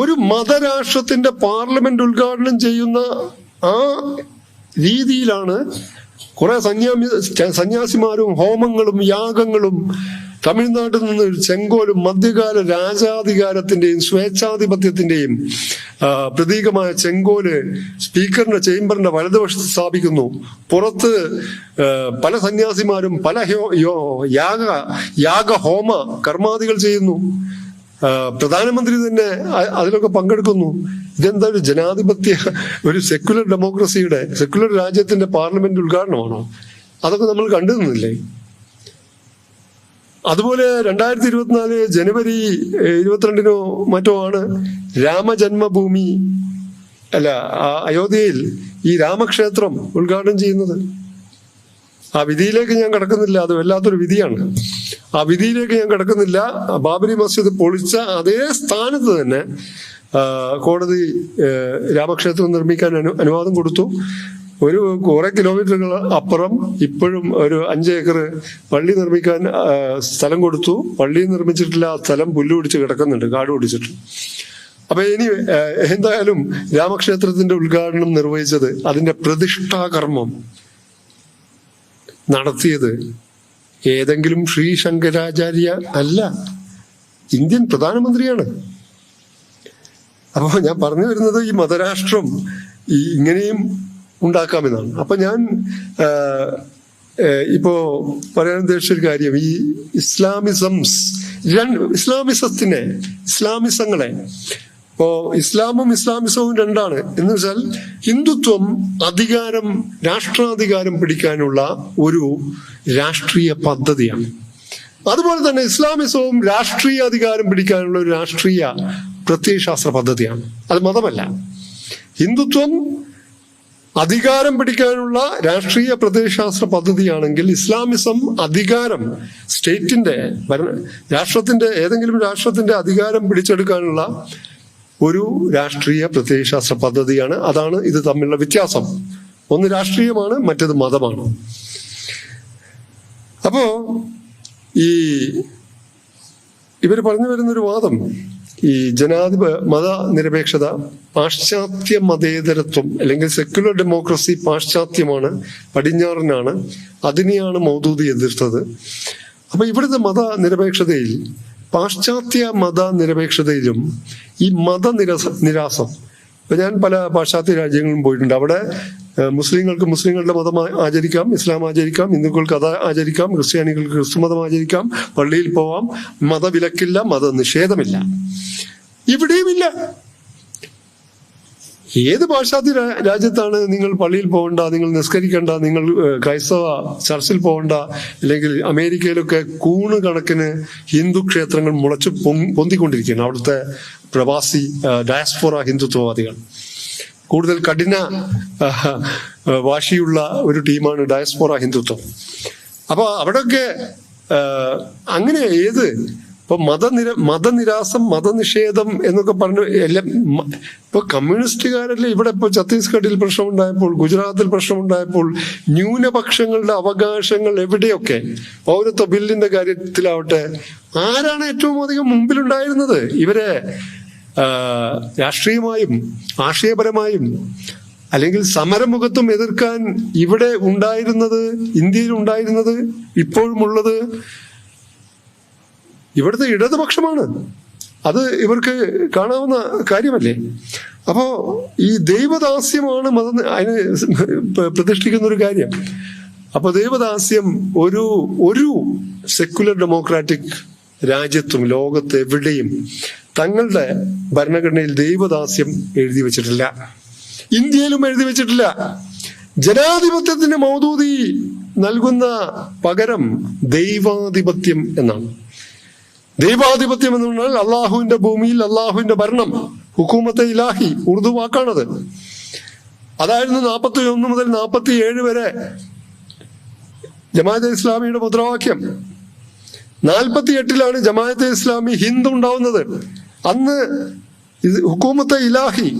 ഒരു മതരാഷ്ട്രത്തിന്റെ പാർലമെന്റ് ഉദ്ഘാടനം ചെയ്യുന്ന ആ രീതിയിലാണ് കുറെ സന്യാസിമാരും ഹോമങ്ങളും യാഗങ്ങളും തമിഴ്നാട്ടിൽ നിന്ന് ചെങ്കോലും മധ്യകാല രാജാധികാരത്തിന്റെയും സ്വേച്ഛാധിപത്യത്തിന്റെയും പ്രതീകമായ ചെങ്കോല് സ്പീക്കറിന്റെ ചേംബറിന്റെ വലതുവശത്ത് സ്ഥാപിക്കുന്നു. പുറത്ത് പല സന്യാസിമാരും പല യാഗഹോമ കർമാദികൾ ചെയ്യുന്നു. പ്രധാനമന്ത്രി തന്നെ അതിലൊക്കെ പങ്കെടുക്കുന്നു. ഇതെന്താ ഒരു ജനാധിപത്യ, ഒരു സെക്യുലർ രാജ്യത്തിന്റെ പാർലമെന്റ് ഉദ്ഘാടനമാണോ? അതൊക്കെ നമ്മൾ കണ്ടിരുന്നില്ലേ? അതുപോലെ 2024 ജനുവരി 22 മറ്റോ ആണ് രാമജന്മഭൂമി അയോധ്യയിൽ ഈ രാമക്ഷേത്രം ഉദ്ഘാടനം ചെയ്യുന്നത്. ആ വിധിയിലേക്ക് ഞാൻ കടക്കുന്നില്ല, അത് വല്ലാത്തൊരു വിധിയാണ്. ആ വിധിയിലേക്ക് ഞാൻ കടക്കുന്നില്ല. ബാബരി മസ്ജിദ് പൊളിച്ച അതേ സ്ഥാനത്ത് തന്നെ കോടതി രാമക്ഷേത്രം നിർമ്മിക്കാൻ അനുവാദം കൊടുത്തു. ഒരു കുറെ കിലോമീറ്ററുകൾ അപ്പുറം ഇപ്പോഴും ഒരു 5 ഏക്കർ പള്ളി നിർമ്മിക്കാൻ സ്ഥലം കൊടുത്തു. പള്ളി നിർമ്മിച്ചിട്ടില്ല, ആ സ്ഥലം പുല്ല് പിടിച്ച് കിടക്കുന്നുണ്ട്, കാട് പിടിച്ചിട്ട്. അപ്പൊ ഇനി എന്തായാലും രാമക്ഷേത്രത്തിന്റെ ഉദ്ഘാടനം നിർവഹിച്ചത്, അതിന്റെ പ്രതിഷ്ഠാകർമ്മം നടത്തിയത് ഏതെങ്കിലും ശ്രീ ശങ്കരാചാര്യ അല്ല, ഇന്ത്യൻ പ്രധാനമന്ത്രിയാണ്. അപ്പോൾ ഞാൻ പറഞ്ഞു വരുന്നത് ഈ മതരാഷ്ട്രം ഇങ്ങനെയും ഉണ്ടാക്കാമെന്നാണ്. അപ്പൊ ഞാൻ ഇപ്പോ പറയാൻ ഉദ്ദേശിച്ചൊരു കാര്യം, ഈ ഇസ്ലാമിസങ്ങളെ ഇപ്പോ ഇസ്ലാമും ഇസ്ലാമിസവും രണ്ടാണ്. എന്ന് വെച്ചാൽ ഹിന്ദുത്വം രാഷ്ട്രാധികാരം പിടിക്കാനുള്ള ഒരു രാഷ്ട്രീയ പദ്ധതിയാണ്. അതുപോലെ തന്നെ ഇസ്ലാമിസവും രാഷ്ട്രീയ അധികാരം പിടിക്കാനുള്ള ഒരു രാഷ്ട്രീയ പ്രത്യയശാസ്ത്ര പദ്ധതിയാണ്. അത് മതമല്ല. ഹിന്ദുത്വം അധികാരം പിടിക്കാനുള്ള രാഷ്ട്രീയ പ്രത്യയശാസ്ത്ര പദ്ധതിയാണെങ്കിൽ ഇസ്ലാമിസം അധികാരം, ഏതെങ്കിലും രാഷ്ട്രത്തിന്റെ അധികാരം പിടിച്ചെടുക്കാനുള്ള ഒരു രാഷ്ട്രീയ പ്രത്യയശാസ്ത്ര പദ്ധതിയാണ്. അതാണ് ഇത് തമ്മിലുള്ള വ്യത്യാസം. ഒന്ന് രാഷ്ട്രീയമാണ്, മറ്റേത് മതമാണ്. അപ്പോ ഇവര് പറഞ്ഞു വരുന്നൊരു വാദം, ഈ മതനിരപേക്ഷത, പാശ്ചാത്യ മതേതരത്വം അല്ലെങ്കിൽ സെക്യുലർ ഡെമോക്രസി പാശ്ചാത്യമാണ്, പടിഞ്ഞാറനാണ്, അതിനെയാണ് മൗദൂദി എതിർത്തത്. അപ്പൊ ഇവിടുത്തെ മതനിരപേക്ഷതയിൽ പാശ്ചാത്യ മതനിരപേക്ഷതയിലും ഈ നിരാസം, ഇപ്പൊ ഞാൻ പല പാശ്ചാത്യ രാജ്യങ്ങളിലും പോയിട്ടുണ്ട്. അവിടെ മുസ്ലിങ്ങൾക്ക് മുസ്ലിങ്ങളുടെ മതം ആചരിക്കാം, ഇസ്ലാം ആചരിക്കാം, ഹിന്ദുക്കൾക്ക് അത് ആചരിക്കാം, ക്രിസ്ത്യാനികൾക്ക് ക്രിസ്തു മതം ആചരിക്കാം, പള്ളിയിൽ പോവാം, മതവിലക്കില്ല, മതനിഷേധമില്ല. ഇവിടെയുമില്ല. ഏത് പാശ്ചാത്യ രാജ്യത്താണ് നിങ്ങൾ പള്ളിയിൽ പോകണ്ട, നിങ്ങൾ നിസ്കരിക്കേണ്ട, നിങ്ങൾ ക്രൈസ്തവ ചർച്ചിൽ പോകണ്ട, അല്ലെങ്കിൽ അമേരിക്കയിലൊക്കെ കൂണ് കണക്കിന് ഹിന്ദു ക്ഷേത്രങ്ങൾ മുളച്ച് പൊന്തിക്കൊണ്ടിരിക്കുകയാണ്. അവിടുത്തെ പ്രവാസി ഡയസ്പോറ ഹിന്ദുത്വവാദികൾ കൂടുതൽ കഠിന വാശിയുള്ള ഒരു ടീമാണ് ഡയസ്പോറ ഹിന്ദുത്വം. അപ്പൊ അവിടെയൊക്കെ അങ്ങനെ ഇപ്പൊ മതനിരാസം, മതനിഷേധം എന്നൊക്കെ പറഞ്ഞു എല്ലാം. ഇപ്പൊ കമ്മ്യൂണിസ്റ്റുകാരല്ലേ ഇവിടെ ഇപ്പൊ ഛത്തീസ്ഗഡിൽ പ്രശ്നമുണ്ടായപ്പോൾ, ഗുജറാത്തിൽ പ്രശ്നമുണ്ടായപ്പോൾ, ന്യൂനപക്ഷങ്ങളുടെ അവകാശങ്ങൾ എവിടെയൊക്കെ, പൗരത്വ ബില്ലിന്റെ കാര്യത്തിലാവട്ടെ, ആരാണ് ഏറ്റവും അധികം മുമ്പിലുണ്ടായിരുന്നത്? ഇവരെ രാഷ്ട്രീയമായും ആശയപരമായും അല്ലെങ്കിൽ സമരമുഖത്തും എതിർക്കാൻ ഇവിടെ ഉണ്ടായിരുന്നത്, ഇന്ത്യയിൽ ഉണ്ടായിരുന്നത്, ഇപ്പോഴുമുള്ളത് ഇവിടുത്തെ ഇടതുപക്ഷമാണ്. അത് ഇവർക്ക് കാണാവുന്ന കാര്യമല്ലേ? അപ്പോ ഈ ദൈവദാസ്യമാണ് അതിന് പ്രതിഷ്ഠിക്കുന്ന ഒരു കാര്യം. അപ്പൊ ദൈവദാസ്യം ഒരു സെക്യുലർ ഡെമോക്രാറ്റിക് രാജ്യത്തും ലോകത്ത് എവിടെയും തങ്ങളുടെ ഭരണഘടനയിൽ ദൈവദാസ്യം എഴുതി വെച്ചിട്ടില്ല. ഇന്ത്യയിലും എഴുതി വെച്ചിട്ടില്ല. ജനാധിപത്യത്തിന് മൗദൂദി നൽകുന്ന പകരം ദൈവാധിപത്യം എന്നാണ്. ദൈവാധിപത്യം എന്ന് പറഞ്ഞാൽ അള്ളാഹുവിന്റെ ഭൂമിയിൽ അള്ളാഹുവിന്റെ ഭരണം, ഹുക്കൂമത്തെ ഇലാഹി, ഉറുദു വാക്കാണത്. അതായിരുന്നു 41 മുതൽ 47 വരെ ജമാഅത്തെ ഇസ്ലാമിയുടെ മുദ്രാവാക്യം. 48-ലാണ് ജമാഅത്തെ ഇസ്ലാമി ഹിന്ദ് ഉണ്ടാവുന്നത്. അന്ന് ഹുക്കൂമത്തെ ഇലാഹി,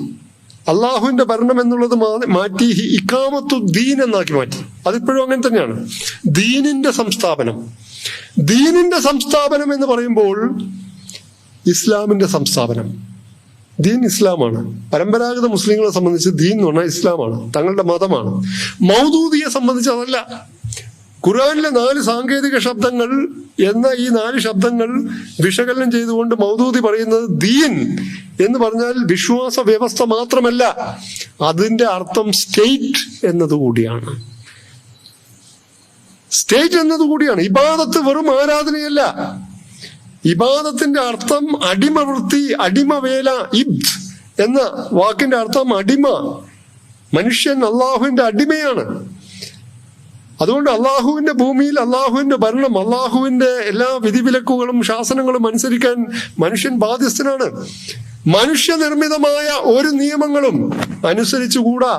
അള്ളാഹുവിന്റെ ഭരണം എന്നുള്ളത് മാറ്റി ഇഖാമത്തു ദീൻ എന്നാക്കി മാറ്റി. അതിപ്പോഴും അങ്ങനെ തന്നെയാണ്. ദീനിന്റെ സംസ്ഥാപനം എന്ന് പറയുമ്പോൾ ഇസ്ലാമിന്റെ സംസ്ഥാപനം. ദീൻ ഇസ്ലാമാണ്. പരമ്പരാഗത മുസ്ലിങ്ങളെ സംബന്ധിച്ച് ദീൻ എന്ന് പറഞ്ഞാൽ ഇസ്ലാമാണ്, തങ്ങളുടെ മതമാണ്. മൗദൂദിയെ സംബന്ധിച്ച് അതല്ല. ഖുർആനിലെ 4 സാങ്കേതിക ശബ്ദങ്ങൾ എന്ന ഈ 4 ശബ്ദങ്ങൾ വിശകലനം ചെയ്തുകൊണ്ട് മൗദൂദി പറയുന്നത് ദീൻ എന്ന് പറഞ്ഞാൽ വിശ്വാസ വ്യവസ്ഥ മാത്രമല്ല, അതിന്റെ അർത്ഥം സ്റ്റേറ്റ് എന്നതുകൂടിയാണ്. സ്റ്റേറ്റ് എന്നതുകൂടിയാണ്. ഇബാദത്ത് വെറും ആരാധനയല്ല. ഇബാദത്തിന്റെ അർത്ഥം അടിമവൃത്തി, അടിമവേല. ഇബ്ദ് എന്ന വാക്കിന്റെ അർത്ഥം അടിമ. മനുഷ്യൻ അള്ളാഹുവിന്റെ അടിമയാണ്. അതുകൊണ്ട് അള്ളാഹുവിന്റെ ഭൂമിയിൽ അള്ളാഹുവിന്റെ ഭരണം, അള്ളാഹുവിന്റെ എല്ലാ വിധിവിലക്കുകളും ശാസനങ്ങളും അനുസരിക്കാൻ മനുഷ്യൻ ബാധ്യസ്ഥനാണ്. മനുഷ്യനിർമ്മിതമായ ഒരു നിയമങ്ങളും അനുസരിച്ചുകൂടാ.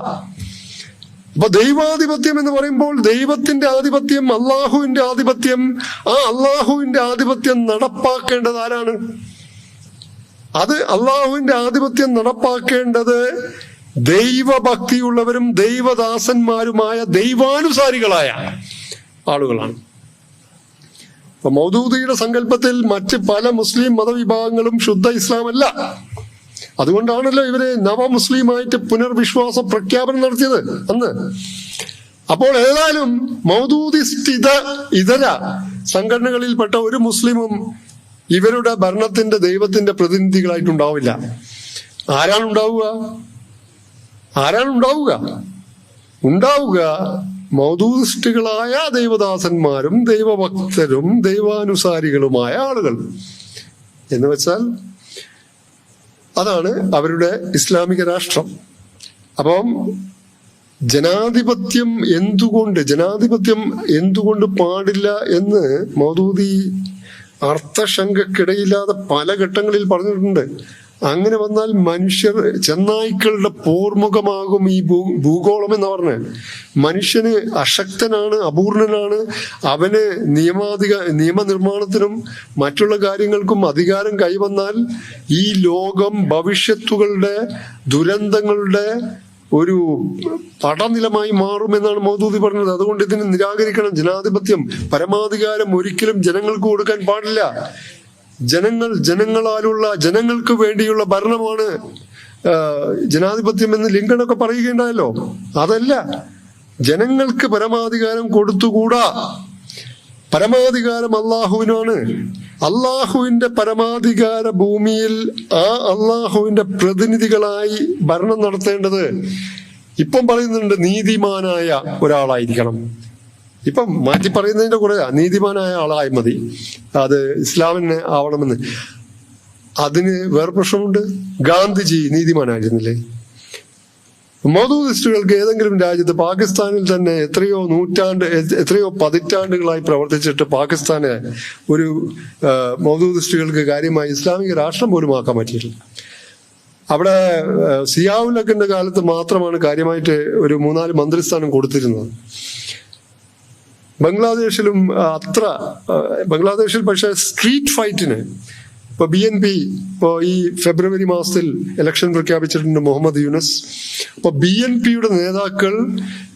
അപ്പൊ ദൈവാധിപത്യം എന്ന് പറയുമ്പോൾ ദൈവത്തിന്റെ ആധിപത്യം, അള്ളാഹുവിന്റെ ആധിപത്യം. ആ അള്ളാഹുവിന്റെ ആധിപത്യം നടപ്പാക്കേണ്ടത് ആരാണ്? അത് അള്ളാഹുവിന്റെ ആധിപത്യം നടപ്പാക്കേണ്ടത് ദൈവഭക്തിയുള്ളവരും ദൈവദാസന്മാരുമായ ദൈവാനുസാരികളായ ആളുകളാണ്. അപ്പൊ മൗദൂദിയുടെ സങ്കല്പത്തിൽ മറ്റ് പല മുസ്ലിം മതവിഭാഗങ്ങളും ശുദ്ധ ഇസ്ലാമല്ല. അതുകൊണ്ടാണല്ലോ ഇവര് നവമുസ്ലിമായിട്ട് പുനർവിശ്വാസ പ്രഖ്യാപനം നടത്തിയത് അന്ന്. അപ്പോൾ ഏതായാലും മൗദൂദിസ്റ്റ് ഇതര സംഘടനകളിൽപ്പെട്ട ഒരു മുസ്ലിമും ഇവരുടെ ഭരണത്തിന്റെ ദൈവത്തിന്റെ പ്രതിനിധികളായിട്ടുണ്ടാവില്ല. ഉണ്ടാവുക മൗദൂദിസ്റ്റുകളായ ദൈവദാസന്മാരും ദൈവഭക്തരും ദൈവാനുസാരികളുമായ ആളുകൾ. എന്ന് വെച്ചാൽ അതാണ് അവരുടെ ഇസ്ലാമിക രാഷ്ട്രം. അപ്പം ജനാധിപത്യം എന്തുകൊണ്ട് പാടില്ല എന്ന് മൗദൂദി അർത്ഥശങ്കക്കിടയില്ലാതെ പല ഘട്ടങ്ങളിൽ പറഞ്ഞിട്ടുണ്ട്. അങ്ങനെ വന്നാൽ മനുഷ്യർ ചെന്നായ്ക്കളുടെ പോർമുഖമാകും ഈ ഭൂഗോളം എന്ന് പറഞ്ഞ്. മനുഷ്യന് അശക്തനാണ്, അപൂർണനാണ്. അവന് നിയമനിർമ്മാണത്തിനും മറ്റുള്ള കാര്യങ്ങൾക്കും അധികാരം കൈവന്നാൽ ഈ ലോകം ഭവിഷ്യത്തുകളുടെ ദുരന്തങ്ങളുടെ ഒരു പടനിലമായി മാറുമെന്നാണ് മൗദൂദി പറഞ്ഞത്. അതുകൊണ്ട് ഇതിനെ നിരാകരിക്കണം. ജനാധിപത്യം, പരമാധികാരം ഒരിക്കലും ജനങ്ങൾക്ക് കൊടുക്കാൻ പാടില്ല. ജനങ്ങളാലുള്ള ജനങ്ങൾക്ക് വേണ്ടിയുള്ള ഭരണമാണ് ജനാധിപത്യം എന്ന് ലിങ്കണൊക്കെ പറയുകയുണ്ടായല്ലോ. അതല്ല, ജനങ്ങൾക്ക് പരമാധികാരം കൊടുത്തുകൂടാ. പരമാധികാരം അള്ളാഹുവിനാണ്. അള്ളാഹുവിന്റെ പരമാധികാര ഭൂമിയിൽ ആ അള്ളാഹുവിന്റെ പ്രതിനിധികളായി ഭരണം നടത്തേണ്ടത് ഇപ്പം പറയുന്നുണ്ട് നീതിമാനായ ഒരാളായിരിക്കണം. ഇപ്പം മാറ്റി പറയുന്നതിന്റെ കൂടെ നീതിമാനായ ആളായി മതി, അത് ഇസ്ലാമിന് ആവണമെന്ന്. അതിന് വേറെ പ്രശ്നമുണ്ട്. ഗാന്ധിജി നീതിമാനായിരുന്നില്ലേ? മൗദൂദിസ്റ്റുകൾക്ക് ഏതെങ്കിലും രാജ്യത്ത്, പാകിസ്ഥാനിൽ തന്നെ എത്രയോ പതിറ്റാണ്ടുകളായി പ്രവർത്തിച്ചിട്ട് പാകിസ്ഥാന് ഒരു മൗദൂദിസ്റ്റുകൾക്ക് കാര്യമായി ഇസ്ലാമിക രാഷ്ട്രം പോലും ആക്കാൻ പറ്റിയിട്ടില്ല. അവിടെ സിയാവുലക്കിന്റെ കാലത്ത് മാത്രമാണ് കാര്യമായിട്ട് ഒരു 3-4 മന്ത്രിസ്ഥാനം കൊടുത്തിരുന്നത്. ബംഗ്ലാദേശിൽ പക്ഷെ സ്ട്രീറ്റ് ഫൈറ്റിന് ഇപ്പൊ BNP ഇപ്പോ ഈ ഫെബ്രുവരി മാസത്തിൽ ഇലക്ഷൻ പ്രഖ്യാപിച്ചിട്ടുണ്ട്, മുഹമ്മദ് യൂനസ്. അപ്പൊ BNPയുടെ നേതാക്കൾ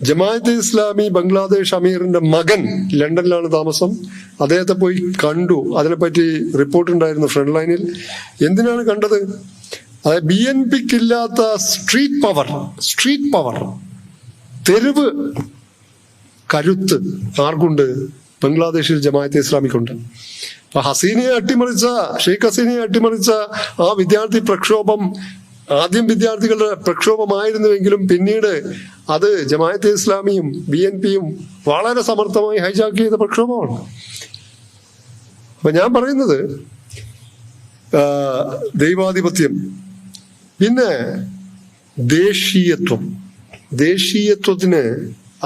ജമാഅത്തെ ഇസ്ലാമി ബംഗ്ലാദേശ് അമീറിന്റെ മകൻ ലണ്ടനിലാണ് താമസം, അദ്ദേഹത്തെ പോയി കണ്ടു. അതിനെപ്പറ്റി റിപ്പോർട്ട് ഉണ്ടായിരുന്നു ഫ്രണ്ട് ലൈനിൽ. എന്തിനാണ് കണ്ടത്? അതായത് BNPക്കില്ലാത്ത സ്ട്രീറ്റ് പവർ, തെരുവ് കരുത്ത് ആർക്കുണ്ട്? ബംഗ്ലാദേശിൽ ജമാഅത്തെ ഇസ്ലാമിക്കുണ്ട്. അപ്പൊ ഷെയ്ഖ് ഹസീനയെ അട്ടിമറിച്ച ആ വിദ്യാർത്ഥി പ്രക്ഷോഭം ആദ്യം വിദ്യാർത്ഥികളുടെ പ്രക്ഷോഭമായിരുന്നുവെങ്കിലും പിന്നീട് അത് ജമാഅത്തെ ഇസ്ലാമിയും BNPയും വളരെ സമർത്ഥമായി ഹൈജാക്ക് ചെയ്ത പ്രക്ഷോഭമാണ്. അപ്പൊ ഞാൻ പറയുന്നത് ദൈവാധിപത്യം, പിന്നെ ദേശീയത്വത്തിന്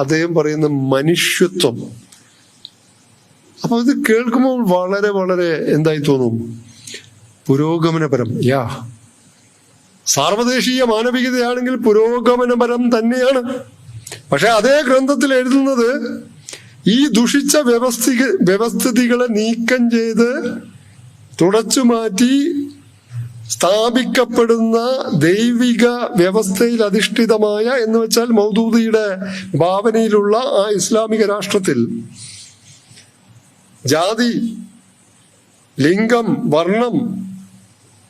അദ്ദേഹം പറയുന്ന മനുഷ്യത്വം. അപ്പൊ ഇത് കേൾക്കുമ്പോൾ വളരെ വളരെ എന്തായി തോന്നും? പുരോഗമനപരം. സാർവദേശീയ മാനവികതയാണെങ്കിൽ പുരോഗമനപരം തന്നെയാണ്. പക്ഷെ അതേ ഗ്രന്ഥത്തിൽ എഴുതുന്നത് ഈ ദുഷിച്ച വ്യവസ്ഥിതികളെ നീക്കം ചെയ്ത് തുടച്ചു മാറ്റി സ്ഥാപിക്കപ്പെടുന്ന ദൈവിക വ്യവസ്ഥയിൽ അധിഷ്ഠിതമായ, എന്ന് വെച്ചാൽ മൗദൂദിയുടെ ഭാവനയിലുള്ള ആ ഇസ്ലാമിക രാഷ്ട്രത്തിൽ ജാതി, ലിംഗം, വർണ്ണം,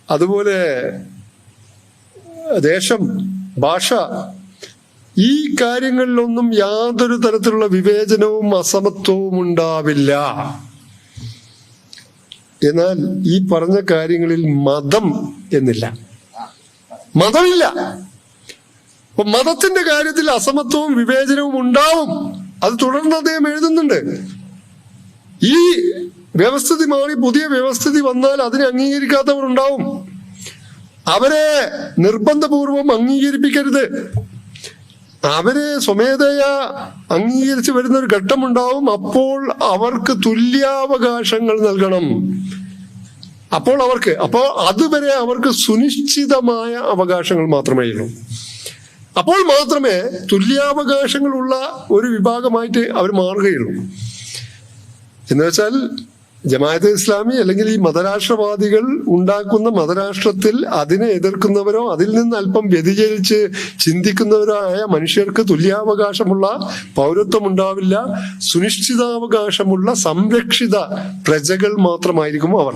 അതുപോലെ ദേശം, ഭാഷ, ഈ കാര്യങ്ങളിലൊന്നും യാതൊരു തരത്തിലുള്ള വിവേചനവും അസമത്വവും ഉണ്ടാവില്ല. എന്നാൽ ഈ പറഞ്ഞ കാര്യങ്ങളിൽ മതം എന്നില്ല, മതമില്ല. അപ്പൊ മതത്തിന്റെ കാര്യത്തിൽ അസമത്വവും വിവേചനവും ഉണ്ടാവും. അത് തുടർന്ന് അദ്ദേഹം എഴുതുന്നുണ്ട്. ഈ വ്യവസ്ഥിതി മാറി പുതിയ വ്യവസ്ഥിതി വന്നാൽ അതിനെ അംഗീകരിക്കാത്തവർ ഉണ്ടാവും. അവരെ നിർബന്ധപൂർവം അംഗീകരിപ്പിക്കരുത്. അവരെ സ്വമേധയാ അംഗീകരിച്ചു വരുന്ന ഒരു ഘട്ടമുണ്ടാവും. അപ്പോൾ അവർക്ക് തുല്യാവകാശങ്ങൾ നൽകണം. അപ്പോൾ അതുവരെ അവർക്ക് സുനിശ്ചിതമായ അവകാശങ്ങൾ മാത്രമേ ഉള്ളൂ. അപ്പോൾ മാത്രമേ തുല്യാവകാശങ്ങളുള്ള ഒരു വിഭാഗമായിട്ട് അവർ മാറുകയുള്ളൂ. എന്ന് വെച്ചാൽ ജമാഅത്തെ ഇസ്ലാമി അല്ലെങ്കിൽ ഈ മതരാഷ്ട്രവാദികൾ ഉണ്ടാക്കുന്ന മതരാഷ്ട്രത്തിൽ അതിനെ എതിർക്കുന്നവരോ അതിൽ നിന്ന് അല്പം വ്യതിചലിച്ച് ചിന്തിക്കുന്നവരോ ആയ മനുഷ്യർക്ക് തുല്യാവകാശമുള്ള പൗരത്വം ഉണ്ടാവില്ല. സുനിശ്ചിതാവകാശമുള്ള സംരക്ഷിത പ്രജകൾ മാത്രമായിരിക്കും അവർ.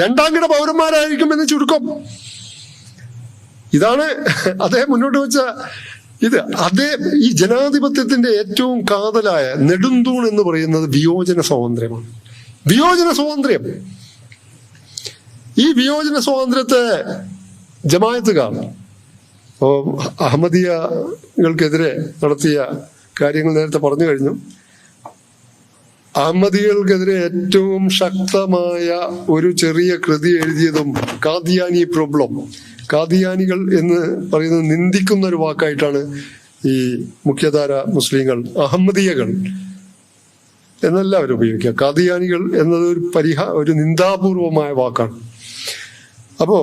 രണ്ടാംകിട പൗരന്മാരായിരിക്കും എന്ന് ചുരുക്കം. ഇതാണ് അദ്ദേഹം മുന്നോട്ട് വെച്ച ഈ ജനാധിപത്യത്തിന്റെ ഏറ്റവും കാതലായ നെടുന്തൂൺ എന്ന് പറയുന്നത് വിയോജന സ്വാതന്ത്ര്യമാണ്. വിയോജന സ്വാതന്ത്ര്യം. ഈ വിയോജന സ്വാതന്ത്ര്യത്തെ ജമാഅത്തുകാർ അഹമ്മദിയകൾക്കെതിരെ നടത്തിയ കാര്യങ്ങൾ നേരത്തെ പറഞ്ഞു കഴിഞ്ഞു. അഹമ്മദികൾക്കെതിരെ ഏറ്റവും ശക്തമായ ഒരു ചെറിയ കൃതി എഴുതിയതും കാദിയാനി പ്രോബ്ലം. കാദിയാനികൾ എന്ന് പറയുന്നത് നിന്ദിക്കുന്ന ഒരു വാക്കായിട്ടാണ് ഈ മുഖ്യധാര മുസ്ലിങ്ങൾ അഹമ്മദിയകൾ എന്നെല്ലാവരും ഉപയോഗിക്കുക. കാദിയാനികൾ എന്നത് ഒരു നിന്ദാപൂർവമായ വാക്കാണ്. അപ്പോ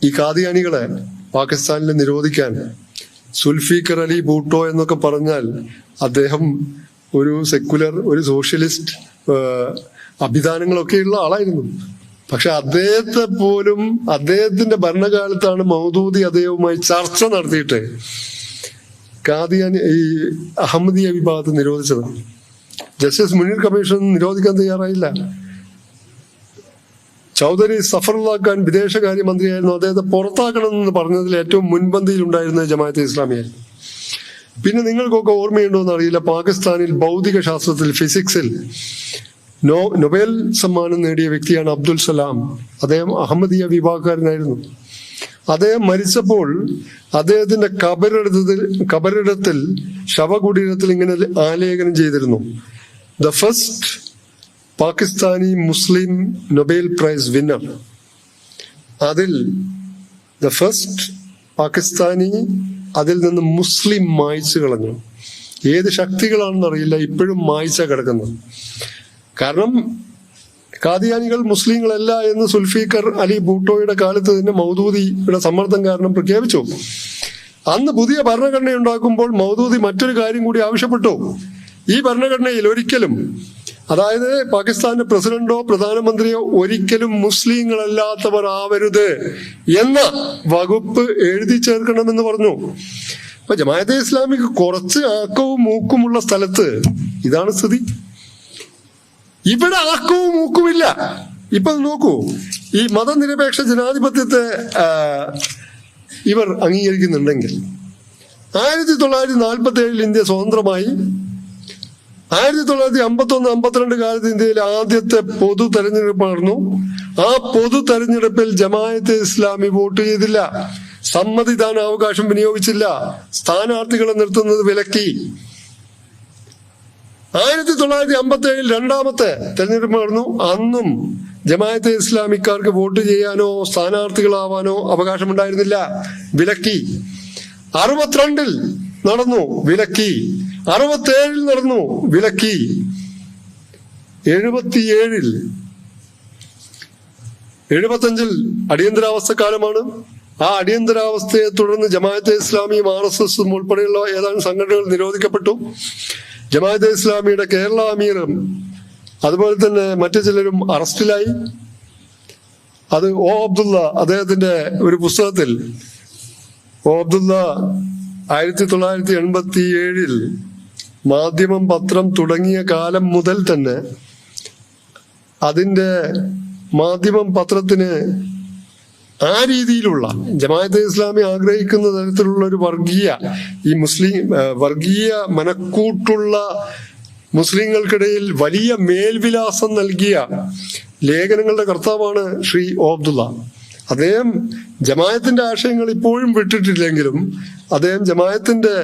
ഈ കാദിയാനികളെ പാകിസ്ഥാനിൽ നിരോധിക്കാൻ സുൽഫിക്കർ അലി ഭൂട്ടോ എന്നൊക്കെ പറഞ്ഞാൽ അദ്ദേഹം ഒരു സെക്കുലർ, ഒരു സോഷ്യലിസ്റ്റ് അഭിധാനങ്ങളൊക്കെയുള്ള ആളായിരുന്നു. പക്ഷെ അദ്ദേഹത്തിന്റെ ഭരണകാലത്താണ് മൗദൂദി അദ്ദേഹവുമായി ചർച്ച നടത്തിയിട്ട് ഈ അഹമ്മദിയ വിഭാഗത്തെ നിരോധിച്ചത്. ജസ്റ്റിസ് മുനീർ കമ്മീഷൻ നിരോധിക്കാൻ തയ്യാറായില്ല. ചൗധരി സഫറുല്ലാ ഖാൻ വിദേശകാര്യമന്ത്രിയായിരുന്നു. അദ്ദേഹത്തെ പുറത്താക്കണമെന്ന് പറഞ്ഞതിൽ ഏറ്റവും മുൻപന്തിയിൽ ഉണ്ടായിരുന്ന ജമാഅത്തെ ഇസ്ലാമിയായിരുന്നു. പിന്നെ നിങ്ങൾക്കൊക്കെ ഓർമ്മയുണ്ടോ എന്നറിയില്ല, പാകിസ്ഥാനിൽ ഭൗതിക ശാസ്ത്രത്തിൽ, ഫിസിക്സിൽ നൊബേൽ സമ്മാനം നേടിയ വ്യക്തിയാണ് അബ്ദുൽ സലാം. അദ്ദേഹം അഹമ്മദിയ വിഭാഗക്കാരനായിരുന്നു. അദ്ദേഹം മരിച്ചപ്പോൾ അദ്ദേഹത്തിന്റെ കബറിടത്തിൽ ശവകുടീരത്തിൽ ഇങ്ങനെ ആലേഖനം ചെയ്തിരുന്നു: the first Pakistani Muslim Nobel prize winner. അതിൽ ദ ഫസ്റ്റ് പാകിസ്ഥാനി, അതിൽ നിന്ന് മുസ്ലിം മായ്ച്ചു കളഞ്ഞു. ഏത് ശക്തികളാണെന്നറിയില്ല, ഇപ്പോഴും മായ്ച്ച കിടക്കുന്നത്. കാരണം ഖാദിയാനികൾ മുസ്ലിങ്ങളല്ല എന്ന് സുൽഫിക്കർ അലി ഭൂട്ടോയുടെ കാലത്ത് തന്നെ മൗദൂദിയുടെ സമ്മർദ്ദം കാരണം പ്രഖ്യാപിച്ചു. അന്ന് പുതിയ ഭരണഘടന ഉണ്ടാക്കുമ്പോൾ മൗദൂദി മറ്റൊരു കാര്യം കൂടി ആവശ്യപ്പെട്ടു. ഈ ഭരണഘടനയിൽ ഒരിക്കലും, അതായത് പാകിസ്ഥാന്റെ പ്രസിഡന്റോ പ്രധാനമന്ത്രിയോ ഒരിക്കലും മുസ്ലിങ്ങളല്ലാത്തവർ ആവരുത് എന്ന വകുപ്പ് എഴുതി ചേർക്കണമെന്ന് പറഞ്ഞു. അപ്പൊ ജമാഅത്തെ ഇസ്ലാമിക്ക് കുറച്ച് ആക്കവും മൂക്കുമുള്ള സ്ഥലത്ത് ഇതാണ് സ്ഥിതി. ഇവിടെ ആക്കവും മൂക്കുമില്ല. ഇപ്പൊ നോക്കൂ, ഈ മതനിരപേക്ഷ ജനാധിപത്യത്തെ ഇവർ അംഗീകരിക്കുന്നുണ്ടെങ്കിൽ 1947 ഇന്ത്യ സ്വതന്ത്രമായി. 1951-52 കാലത്ത് ഇന്ത്യയിൽ ആദ്യത്തെ പൊതു തെരഞ്ഞെടുപ്പ് നടന്നു. ആ പൊതു തെരഞ്ഞെടുപ്പിൽ ജമാഅത്തെ ഇസ്ലാമി വോട്ട് ചെയ്തില്ല, സമ്മതിദാനാവകാശം വിനിയോഗിച്ചില്ല, സ്ഥാനാർത്ഥികളെ നിർത്തുന്നത് വിലക്കി. 1957 രണ്ടാമത്തെ തെരഞ്ഞെടുപ്പ് നടന്നു. അന്നും ജമാഅത്തെ ഇസ്ലാമിക്കാർക്ക് വോട്ട് ചെയ്യാനോ സ്ഥാനാർത്ഥികളാവാനോ അവകാശമുണ്ടായിരുന്നില്ല, വിലക്കി. 62 നടന്നു, വിലക്കി. 67 നടന്നു, വിലക്കി. 75 അടിയന്തരാവസ്ഥ കാലമാണ്. ആ അടിയന്തരാവസ്ഥയെ തുടർന്ന് ജമാഅത്തെ ഇസ്ലാമിയും RSS ഉൾപ്പെടെയുള്ള ഏതാനും സംഘടനകൾ നിരോധിക്കപ്പെട്ടു. ജമാഅത്തെ ഇസ്ലാമിയുടെ കേരള അമീറും അതുപോലെ തന്നെ മറ്റു ചിലരും അറസ്റ്റിലായി. അത് ഒ അബ്ദുള്ള അദ്ദേഹത്തിന്റെ ഒരു പുസ്തകത്തിൽ, ഒ അബ്ദുള്ള 1987 മാധ്യമം പത്രം തുടങ്ങിയ കാലം മുതൽ തന്നെ അതിന്റെ മാധ്യമം പത്രത്തിന് ആ രീതിയിലുള്ള ജമാഅത്തെ ഇസ്ലാമി ആഗ്രഹിക്കുന്ന തരത്തിലുള്ള ഒരു വർഗീയ മനക്കൂട്ടുള്ള മുസ്ലിങ്ങൾക്കിടയിൽ വലിയ മേൽവിലാസം നൽകിയ ലേഖനങ്ങളുടെ കർത്താവാണ് ശ്രീ ഒ അബ്ദുള്ള. അദ്ദേഹം ജമാഅത്തിന്റെ ആശയങ്ങൾ ഇപ്പോഴും വിട്ടിട്ടില്ലെങ്കിലും അദ്ദേഹം ജമാഅത്തിന്റെ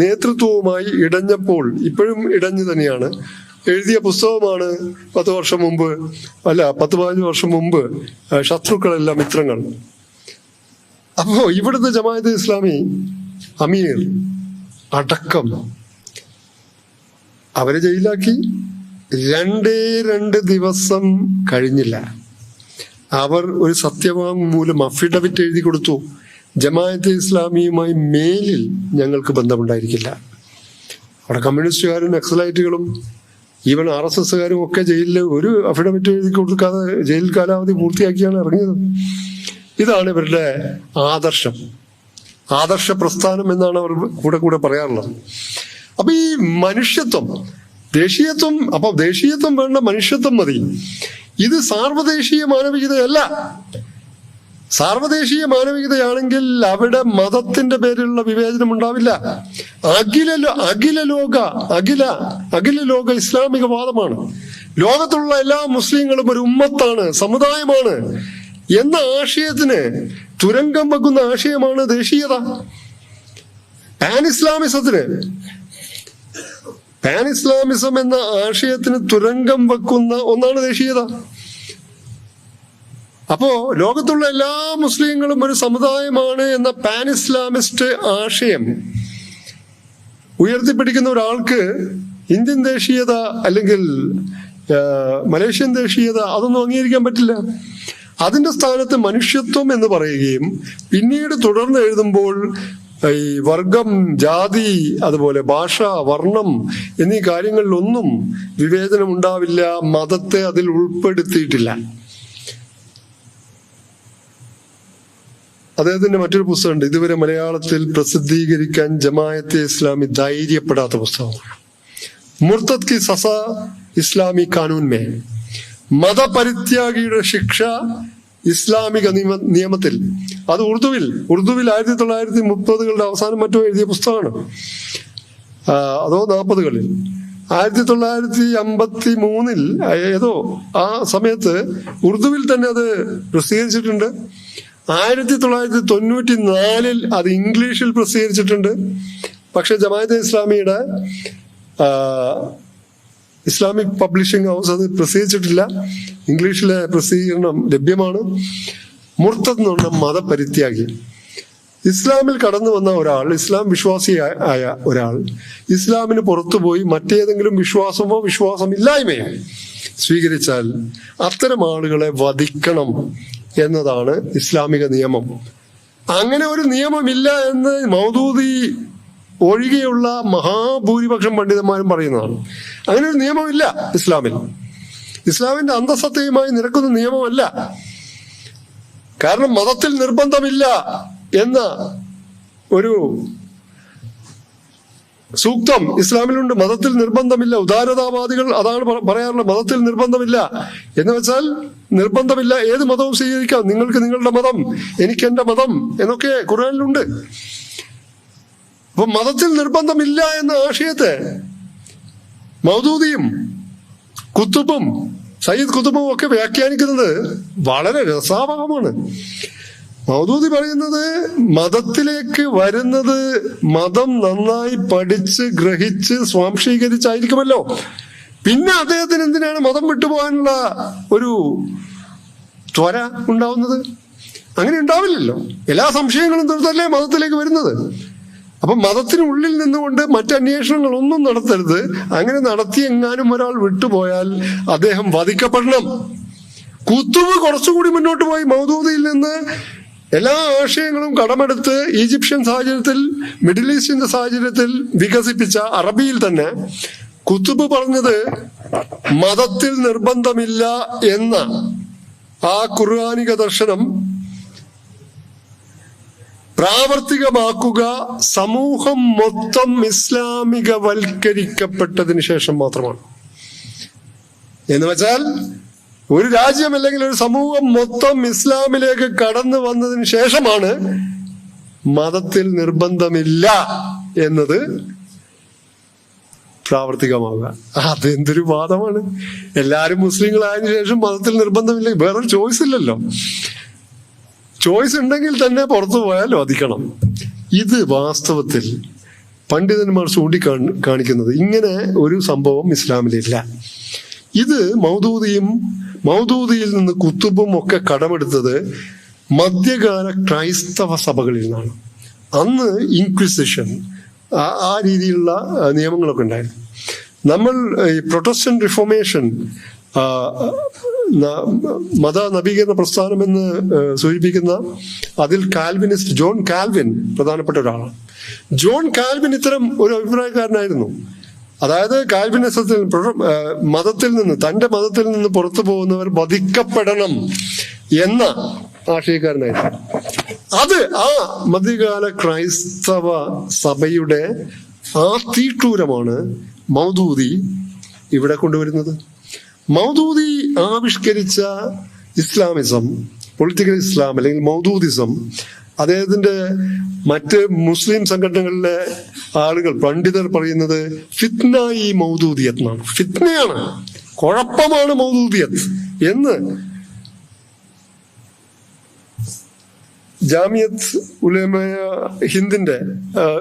നേതൃത്വവുമായി ഇടഞ്ഞപ്പോൾ ഇപ്പോഴും ഇടഞ്ഞു തന്നെയാണ്. എഴുതിയ പുസ്തകമാണ് 10-15 വർഷം മുമ്പ് ശത്രുക്കളെല്ലാം മിത്രങ്ങൾ. അപ്പോ ഇവിടുത്തെ ജമാഅത്തെ ഇസ്ലാമി അമീർ അടക്കം അവരെ ജയിലാക്കി. 2 ദിവസം കഴിഞ്ഞില്ല, അവർ ഒരു സത്യവാങ്മൂലം അഫിഡവിറ്റ് എഴുതി കൊടുത്തു: ജമാഅത്തെ ഇസ്ലാമിയുമായി മേലിൽ ഞങ്ങൾക്ക് ബന്ധമുണ്ടായിരിക്കില്ല. അവിടെ കമ്മ്യൂണിസ്റ്റുകാരും നക്സലൈറ്റുകളും ഈവൻ RSSകാരും ഒക്കെ ജയിലിൽ ഒരു അഫിഡവിറ്റ് എഴുതി കൊടുക്കാതെ ജയിൽ കാലാവധി പൂർത്തിയാക്കിയാണ് ഇറങ്ങിയത്. ഇതാണ് ഇവരുടെ ആദർശ പ്രസ്ഥാനം എന്നാണ് അവർ കൂടെ പറയാറുള്ളത്. അപ്പൊ ഈ ദേശീയത്വം വേണ്ട, മനുഷ്യത്വം മതി. ഇത് സാർവദേശീയ മാനവികതയല്ല. സാർവദേശീയ മാനവികതയാണെങ്കിൽ അവിടെ മതത്തിന്റെ പേരിലുള്ള വിവേചനം ഉണ്ടാവില്ല. അഖില ലോക ഇസ്ലാമികവാദമാണ്. ലോകത്തുള്ള എല്ലാ മുസ്ലിങ്ങളും ഒരു ഉമ്മത്താണ്, സമുദായമാണ് എന്ന ആശയത്തിന് തുരങ്കം വെക്കുന്ന ആശയമാണ് ദേശീയത. പാൻ ഇസ്ലാമിസം എന്ന ആശയത്തിന് തുരങ്കം വെക്കുന്ന ഒന്നാണ് ദേശീയത. അപ്പോ ലോകത്തുള്ള എല്ലാ മുസ്ലിങ്ങളും ഒരു സമുദായമാണ് എന്ന പാൻ ഇസ്ലാമിസ്റ്റ് ആശയം ഉയർത്തിപ്പിടിക്കുന്ന ഒരാൾക്ക് ഇന്ത്യൻ ദേശീയത അല്ലെങ്കിൽ മലേഷ്യൻ ദേശീയത അതൊന്നും അംഗീകരിക്കാൻ പറ്റില്ല. അതിന്റെ സ്ഥാനത്ത് മനുഷ്യത്വം എന്ന് പറയുകയും പിന്നീട് തുടർന്ന് എഴുതുമ്പോൾ ഈ വർഗം, ജാതി, അതുപോലെ ഭാഷ, വർണ്ണം എന്നീ കാര്യങ്ങളിലൊന്നും വിവേചനം ഉണ്ടാവില്ല, മതത്തെ അതിൽ ഉൾപ്പെടുത്തിയിട്ടില്ല. അദ്ദേഹത്തിന്റെ മറ്റൊരു പുസ്തകമുണ്ട്, ഇതുവരെ മലയാളത്തിൽ പ്രസിദ്ധീകരിക്കാൻ ജമാഅത്തെ ഇസ്ലാമി ധൈര്യപ്പെടാത്ത പുസ്തകമാണ്. മുർത്തദ് കി സസ ഇസ്ലാമി കാനൂൻ മേ, മതപരിത്യാഗിയുടെ ശിക്ഷ ഇസ്ലാമിക നിയമത്തിൽ. അത് ഉറുദുവിൽ 1930കളുടെ അവസാനം മറ്റോ എഴുതിയ പുസ്തകമാണ്, അതോ 40കളിൽ. 1953 ഏതോ ആ സമയത്ത് ഉറുദുവിൽ തന്നെ അത് പ്രസിദ്ധീകരിച്ചിട്ടുണ്ട്. 1994 അത് ഇംഗ്ലീഷിൽ പ്രസിദ്ധീകരിച്ചിട്ടുണ്ട്. പക്ഷെ ജമാഅത്തെ ഇസ്ലാമിയുടെ ഇസ്ലാമിക് പബ്ലിഷിംഗ് ഹൗസ് അത് പ്രസിദ്ധീകരിച്ചിട്ടില്ല. ഇംഗ്ലീഷിലെ പ്രസിദ്ധീകരണം ലഭ്യമാണ്. മുർത്തദ് എന്ന് പറഞ്ഞ മതപരിത്യാഗി, ഇസ്ലാമിൽ കടന്നു വന്ന ഒരാൾ, ഇസ്ലാം വിശ്വാസിയായ ഒരാൾ ഇസ്ലാമിന് പുറത്തുപോയി മറ്റേതെങ്കിലും വിശ്വാസമോ വിശ്വാസമില്ലായ്മയോ സ്വീകരിച്ചാൽ അത്തരം ആളുകളെ വധിക്കണം എന്നതാണ് ഇസ്ലാമിക നിയമം. അങ്ങനെ ഒരു നിയമമില്ല എന്ന് മൗദൂദി ഒഴികെയുള്ള മഹാഭൂരിപക്ഷം പണ്ഡിതന്മാരും പറയുന്നതാണ്. അങ്ങനെ ഒരു നിയമമില്ല ഇസ്ലാമിൽ. ഇസ്ലാമിന്റെ അന്തസത്തയുമായി നിരക്കുന്ന നിയമമല്ല. കാരണം മതത്തിൽ നിർബന്ധമില്ല എന്ന ഒരു സൂക്തം ഇസ്ലാമിലുണ്ട്. മതത്തിൽ നിർബന്ധമില്ല. ഉദാരതാവാദികൾ അതാണ് പറയാറുള്ളത്, മതത്തിൽ നിർബന്ധമില്ല എന്ന് വെച്ചാൽ നിർബന്ധമില്ല, ഏത് മതവും സ്വീകരിക്കാം, നിങ്ങൾക്ക് നിങ്ങളുടെ മതം, എനിക്ക് എന്റെ മതം എന്നൊക്കെ ഖുർആനിലുണ്ട്. അപ്പൊ മതത്തിൽ നിർബന്ധമില്ല എന്ന ആശയത്തെ മൗദൂദിയും കുത്തുബും സയ്യിദ് കുത്തുബും ഒക്കെ വ്യാഖ്യാനിക്കുന്നത് വളരെ രസാവഹമാണ്. മൗദൂദി പറയുന്നത് മതത്തിലേക്ക് വരുന്നത് മതം നന്നായി പഠിച്ച് ഗ്രഹിച്ച് സ്വാംശീകരിച്ചായിരിക്കുമല്ലോ. പിന്നെ അദ്ദേഹത്തിന് എന്തിനാണ് മതം വിട്ടുപോകാനുള്ള ഒരു ത്വര ഉണ്ടാവുന്നത്? അങ്ങനെ ഉണ്ടാവില്ലല്ലോ. എല്ലാ സംശയങ്ങളും തീർത്തല്ലേ മതത്തിലേക്ക് വരുന്നത്. അപ്പൊ മതത്തിനുള്ളിൽ നിന്നുകൊണ്ട് മറ്റന്വേഷണങ്ങളൊന്നും നടത്തരുത്. അങ്ങനെ നടത്തി എങ്ങാനും ഒരാൾ വിട്ടുപോയാൽ അദ്ദേഹം വധിക്കപ്പെടണം. കുത്തുബ് കുറച്ചുകൂടി മുന്നോട്ട് പോയി മൗദൂദിയിൽ നിന്ന് എല്ലാ ആശയങ്ങളും കടമെടുത്ത് ഈജിപ്ഷ്യൻ സാഹചര്യത്തിൽ, മിഡിൽ ഈസ്റ്റിന്റെ സാഹചര്യത്തിൽ വികസിപ്പിച്ച അറബിയിൽ തന്നെ കുത്തുബ് പറഞ്ഞത് മതത്തിൽ നിർബന്ധമില്ല എന്ന ആ ഖുർആനിക ദർശനം പ്രാവർത്തികമാക്കുക സമൂഹം മൊത്തം ഇസ്ലാമികവൽക്കരിക്കപ്പെട്ടതിന് ശേഷം മാത്രമാണ്. എന്ന് വെച്ചാൽ ഒരു രാജ്യം അല്ലെങ്കിൽ ഒരു സമൂഹം മൊത്തം ഇസ്ലാമിലേക്ക് കടന്നു വന്നതിന് ശേഷമാണ് മതത്തിൽ നിർബന്ധമില്ല എന്നത് പ്രാവർത്തികമാവുക. അതെന്തൊരു വാദമാണ്! എല്ലാരും മുസ്ലിങ്ങളായതിനു ശേഷം മതത്തിൽ നിർബന്ധമില്ല, വേറൊരു ചോയ്സ് ഇല്ലല്ലോ. ചോയ്സ് ഉണ്ടെങ്കിൽ തന്നെ പുറത്തു പോയാൽ വധിക്കണം. ഇത് വാസ്തവത്തിൽ പണ്ഡിതന്മാർ ചൂണ്ടിക്കാണിക്കുന്നത് ഇങ്ങനെ ഒരു സംഭവം ഇസ്ലാമിലില്ല. ഇത് മൗദൂദിയിൽ നിന്ന് കുത്തുബും ഒക്കെ കടമെടുത്തത് മധ്യകാല ക്രൈസ്തവ സഭകളിൽ നിന്നാണ്. അന്ന് ഇൻക്വിസിഷൻ ആ രീതിയിലുള്ള നിയമങ്ങളൊക്കെ ഉണ്ടായിരുന്നു. നമ്മൾ ഈ പ്രൊട്ടസ്റ്റന്റ് റിഫോർമേഷൻ മത നവീകരണ പ്രസ്ഥാനം എന്ന് സൂചിപ്പിക്കുന്ന അതിൽ കാൽവിനിസ്റ്റ് ജോൺ കാൽവിൻ പ്രധാനപ്പെട്ട ഒരാളാണ്. ജോൺ കാൽവിൻ ഇത്തരം ഒരു അഭിപ്രായക്കാരനായിരുന്നു. അതായത് കാൽവിനിസത്തിൽ തന്റെ മതത്തിൽ നിന്ന് പുറത്തു പോകുന്നവർ വധിക്കപ്പെടണം എന്ന ആശയക്കാരനായിരുന്നു. അത് ആ മധ്യകാല ക്രൈസ്തവ സഭയുടെ ആ തീട്ടൂരമാണ് മൗദൂദി ഇവിടെ കൊണ്ടുവരുന്നത്. മൗദൂദി ആവിഷ്കരിച്ച ഇസ്ലാമിസം, പൊളിറ്റിക്കൽ ഇസ്ലാം അല്ലെങ്കിൽ മൗദൂദിസം, അദ്ദേഹത്തിന്റെ മറ്റ് മുസ്ലിം സംഘടനകളിലെ ആളുകൾ, പണ്ഡിതർ പറയുന്നത് ഫിത്ന ഈ മൗദൂദിയത്ത് എന്നാണ്. ഫിത്നയാണ്, കുഴപ്പമാണ് മൗദൂദിയത്ത് എന്ന് ജാമിയത്ത് ഉലമായ ഹിന്ദിന്റെ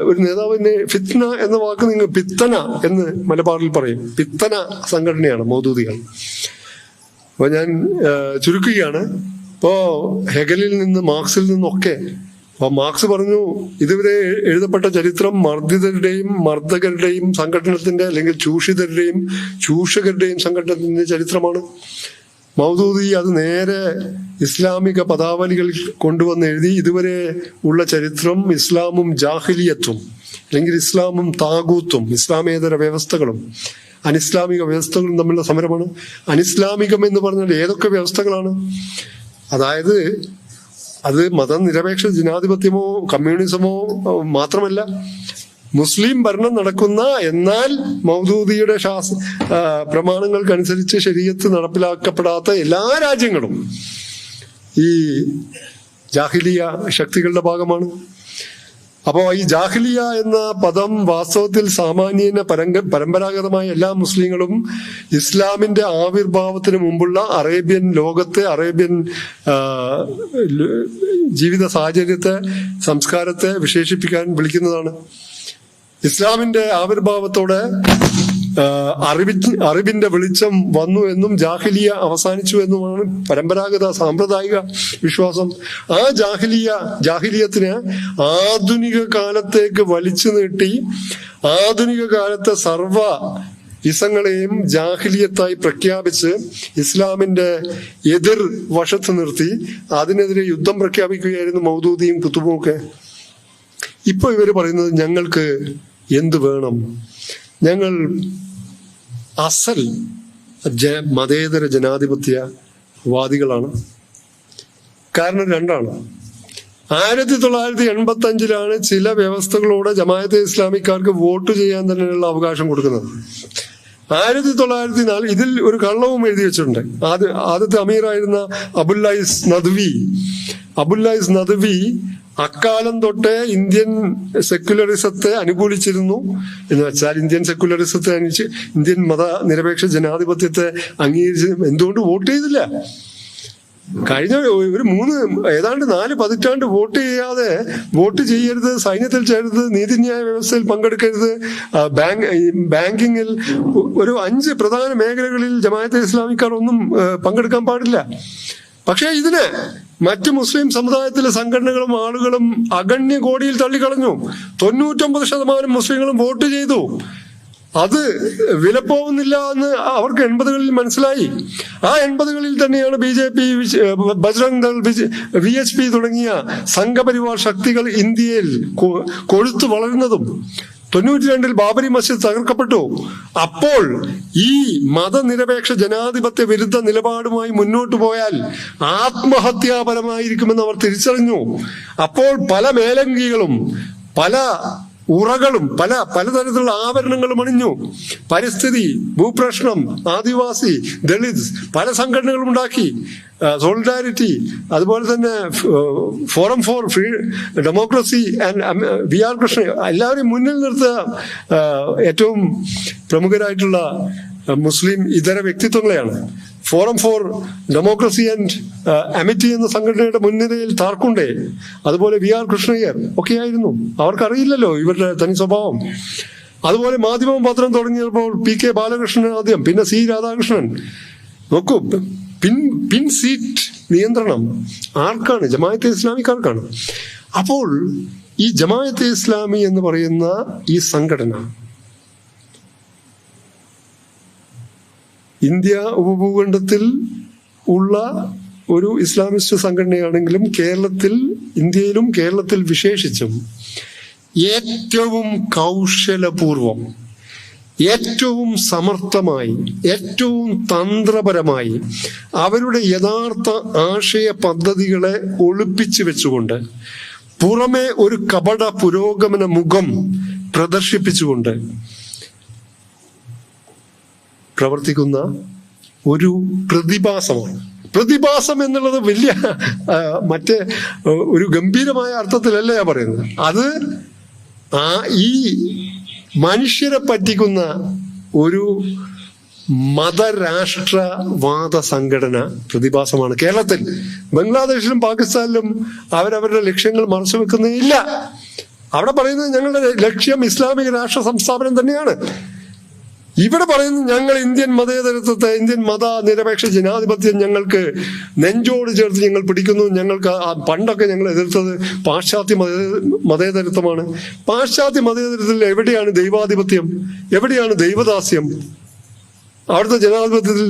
ഒരു നേതാവിന്റെ ഫിത്ന എന്ന വാക്ക് നിങ്ങൾ പിത്തന എന്ന് മലബാറിൽ പറയും. പിത്തന സംഘടനയാണ് മൗദൂദികൾ. അപ്പൊ ഞാൻ ചുരുക്കുകയാണ്. ഇപ്പോ ഹെഗലിൽ നിന്ന് മാർക്സിൽ നിന്നൊക്കെ, അപ്പൊ മാർക്സ് പറഞ്ഞു ഇതുവരെ എഴുതപ്പെട്ട ചരിത്രം മർദ്ദിതരുടെയും മർദ്ദകരുടെയും സംഘടനത്തിന്റെ അല്ലെങ്കിൽ ചൂഷിതരുടെയും ചൂഷകരുടെയും സംഘടനത്തിന്റെ ചരിത്രമാണ്. മൗദൂദി അത് നേരെ ഇസ്ലാമിക പദാവലികൾ കൊണ്ടുവന്ന് എഴുതി. ഇതുവരെ ഉള്ള ചരിത്രം ഇസ്ലാമും ജാഹിലിയത്തും അല്ലെങ്കിൽ ഇസ്ലാമും താഗൂത്തും, ഇസ്ലാമേതര വ്യവസ്ഥകളും അനിസ്ലാമിക വ്യവസ്ഥകളും തമ്മിലുള്ള സമരമാണ്. അനിസ്ലാമികം എന്ന് പറഞ്ഞാൽ ഏതൊക്കെ വ്യവസ്ഥകളാണ്? അതായത് അത് മതനിരപേക്ഷ ജനാധിപത്യമോ കമ്മ്യൂണിസമോ മാത്രമല്ല, മുസ്ലിം ഭരണം നടക്കുന്ന എന്നാൽ മൗദൂദിയുടെ പ്രമാണങ്ങൾക്കനുസരിച്ച് ശരീഅത്ത് നടപ്പിലാക്കപ്പെടാത്ത എല്ലാ രാജ്യങ്ങളും ഈ ജാഹിലിയ ശക്തികളുടെ ഭാഗമാണ്. അപ്പോ ഈ ജാഹിലിയ എന്ന പദം വാസ്തവത്തിൽ സാമാന്യേന പരമ്പരാഗതമായ എല്ലാ മുസ്ലിങ്ങളും ഇസ്ലാമിന്റെ ആവിർഭാവത്തിന് മുമ്പുള്ള അറേബ്യൻ ലോകത്തെ, അറേബ്യൻ ജീവിത സാഹചര്യത്തെ, സംസ്കാരത്തെ വിശേഷിപ്പിക്കാൻ വിളിക്കുന്നതാണ്. ഇസ്ലാമിന്റെ ആവിർഭാവത്തോടെ അറിവിന്റെ വെളിച്ചം വന്നു എന്നും ജാഹിലിയ അവസാനിച്ചു എന്നുമാണ് പരമ്പരാഗത സാമ്പ്രദായിക വിശ്വാസം. ആ ജാഹിലിയത്തിനെ ആധുനിക കാലത്തേക്ക് വലിച്ചു നീട്ടി ആധുനിക കാലത്തെ സർവ ഇസങ്ങളെയും ജാഹിലിയത്തായി പ്രഖ്യാപിച്ച് ഇസ്ലാമിന്റെ എതിർ വശത്ത് നിർത്തി അതിനെതിരെ യുദ്ധം പ്രഖ്യാപിക്കുകയായിരുന്നു മൗദൂദിയും കുത്തുബും ഒക്കെ. ഇപ്പൊ ഇവര് പറയുന്നത് ഞങ്ങൾക്ക് എന്ത് വേണം, ഞങ്ങൾ അസൽ മതേതര ജനാധിപത്യവാദികളാണ്. കാരണം രണ്ടാണ്. 1985 ചില വ്യവസ്ഥകളോടെ ജമാഅത്തെ ഇസ്ലാമിക്കാർക്ക് വോട്ട് ചെയ്യാൻ തന്നെയുള്ള അവകാശം കൊടുക്കുന്നത്. 1904 ഇതിൽ ഒരു കള്ളവും എഴുതി വെച്ചിട്ടുണ്ട്. ആദ്യത്തെ അമീറായിരുന്ന അബുല്ലൈസ് നദ്വി അക്കാലം തൊട്ടേ ഇന്ത്യൻ സെക്യുലറിസത്തെ അനുകൂലിച്ചിരുന്നു. എന്ന് വെച്ചാൽ ഇന്ത്യൻ സെക്യുലറിസത്തെ ഇന്ത്യൻ മത നിരപേക്ഷ ജനാധിപത്യത്തെ അംഗീകരിച്ച് എന്തുകൊണ്ട് വോട്ട് ചെയ്തില്ല? കഴിഞ്ഞ ഏതാണ്ട് 4 പതിറ്റാണ്ട് വോട്ട് ചെയ്യരുത്, സൈന്യത്തിൽ ചേരരുത്, നീതിന്യായ വ്യവസ്ഥയിൽ പങ്കെടുക്കരുത്, ബാങ്കിങ്ങിൽ ഒരു 5 പ്രധാന മേഖലകളിൽ ജമാഅത്തെ ഇസ്ലാമിക്കാർ ഒന്നും പങ്കെടുക്കാൻ പാടില്ല. പക്ഷേ ഇതിന് മറ്റ് മുസ്ലിം സമുദായത്തിലെ സംഘടനകളും ആളുകളും അഗണ്യ കോടിയിൽ തള്ളിക്കളഞ്ഞു. 99% മുസ്ലിങ്ങളും വോട്ട് ചെയ്തു. അത് വിലപ്പോവുന്നില്ല എന്ന് അവർക്ക് 80കളിൽ മനസ്സിലായി. ആ 80കളിൽ തന്നെയാണ് BJP, ബജ്രംഗ് ദൾ, VHP തുടങ്ങിയ സംഘപരിവാർ ശക്തികൾ ഇന്ത്യയിൽ കൊഴുത്തു വളരുന്നതും. 92 ബാബരി മസ്ജിദ് തകർക്കപ്പെട്ടു. അപ്പോൾ ഈ മതനിരപേക്ഷ ജനാധിപത്യ വിരുദ്ധ നിലപാടുമായി മുന്നോട്ട് പോയാൽ ആത്മഹത്യാപരമായിരിക്കുമെന്ന് അവർ തിരിച്ചറിഞ്ഞു. അപ്പോൾ പല മേലങ്കികളും പല ഉറകളും പലതരത്തിലുള്ള ആഭരണങ്ങളും അണിഞ്ഞു. പരിസ്ഥിതി, ഭൂപ്രശ്നം, ആദിവാസി, ദളിത് പല സംഘടനകളും ഉണ്ടാക്കി. സോളിഡാരിറ്റി, അതുപോലെ തന്നെ forum for free democracy and VR Krishna എല്ലാവരെയും മുന്നിൽ നിർത്തുക. ഏറ്റവും പ്രമുഖരായിട്ടുള്ള മുസ്ലിം ഇതര വ്യക്തിത്വങ്ങളെയാണ്. Forum for democracy and amity എന്ന സംഘടനയുടെ മുൻനിരയിൽ താർക്കുണ്ടേ, അതുപോലെ VR കൃഷ്ണയ്യർ ഒക്കെയായിരുന്നു. അവർക്കറിയില്ലല്ലോ ഇവരുടെ തനി സ്വഭാവം. അതുപോലെ മാധ്യമം പത്രം തുടങ്ങിയപ്പോൾ PK ബാലകൃഷ്ണൻ ആദ്യം, പിന്നെ C രാധാകൃഷ്ണൻ. നോക്കൂ, പിൻ സീറ്റ് നിയന്ത്രണം ആർക്കാണ്? ജമാഅത്തെ ഇസ്ലാമിക്കാർക്കാണ്. അപ്പോൾ ഈ ജമാഅത്തെ ഇസ്ലാമി എന്ന് പറയുന്ന ഈ സംഘടന ഇന്ത്യ ഉപഭൂഖണ്ഡത്തിൽ ഉള്ള ഒരു ഇസ്ലാമിസ്റ്റ് സംഘടനയാണെങ്കിലും ഇന്ത്യയിലും കേരളത്തിൽ വിശേഷിച്ചും ഏറ്റവും കൗശലപൂർവം, ഏറ്റവും സമർത്ഥമായി, ഏറ്റവും തന്ത്രപരമായി അവരുടെ യഥാർത്ഥ ആശയ പദ്ധതികളെ ഒളിപ്പിച്ചു വെച്ചുകൊണ്ട് പുറമെ ഒരു കപട പുരോഗമന മുഖം പ്രദർശിപ്പിച്ചുകൊണ്ട് പ്രവർത്തിക്കുന്ന ഒരു പ്രതിഭാസമാണ്. പ്രതിഭാസം എന്നുള്ളത് വലിയ മറ്റേ ഒരു ഗംഭീരമായ അർത്ഥത്തിലല്ല ഞാൻ പറയുന്നത്. അത് ഈ മനുഷ്യരെ പറ്റിക്കുന്ന ഒരു മതരാഷ്ട്രവാദ സംഘടന പ്രതിഭാസമാണ് കേരളത്തിൽ. ബംഗ്ലാദേശിലും പാകിസ്ഥാനിലും അവരവരുടെ ലക്ഷ്യങ്ങൾ മറച്ചു വെക്കുന്നില്ല. അവിടെ പറയുന്നത് ഞങ്ങളുടെ ലക്ഷ്യം ഇസ്ലാമിക രാഷ്ട്ര സംസ്ഥാപനം തന്നെയാണ്. ഇവിടെ പറയുന്നത് ഞങ്ങൾ ഇന്ത്യൻ മതേതരത്വത്തെ, ഇന്ത്യൻ മത നിരപേക്ഷ ജനാധിപത്യം ഞങ്ങൾക്ക് നെഞ്ചോട് ചേർത്ത് ഞങ്ങൾ പിടിക്കുന്നു. ഞങ്ങൾക്ക് പണ്ടൊക്കെ ഞങ്ങൾ എതിർത്തത് പാശ്ചാത്യ മതേതരത്വമാണ്. പാശ്ചാത്യ മതേതരത്തിൽ എവിടെയാണ് ദൈവാധിപത്യം? എവിടെയാണ് ദൈവദാസ്യം? അവിടുത്തെ ജനാധിപത്യത്തിൽ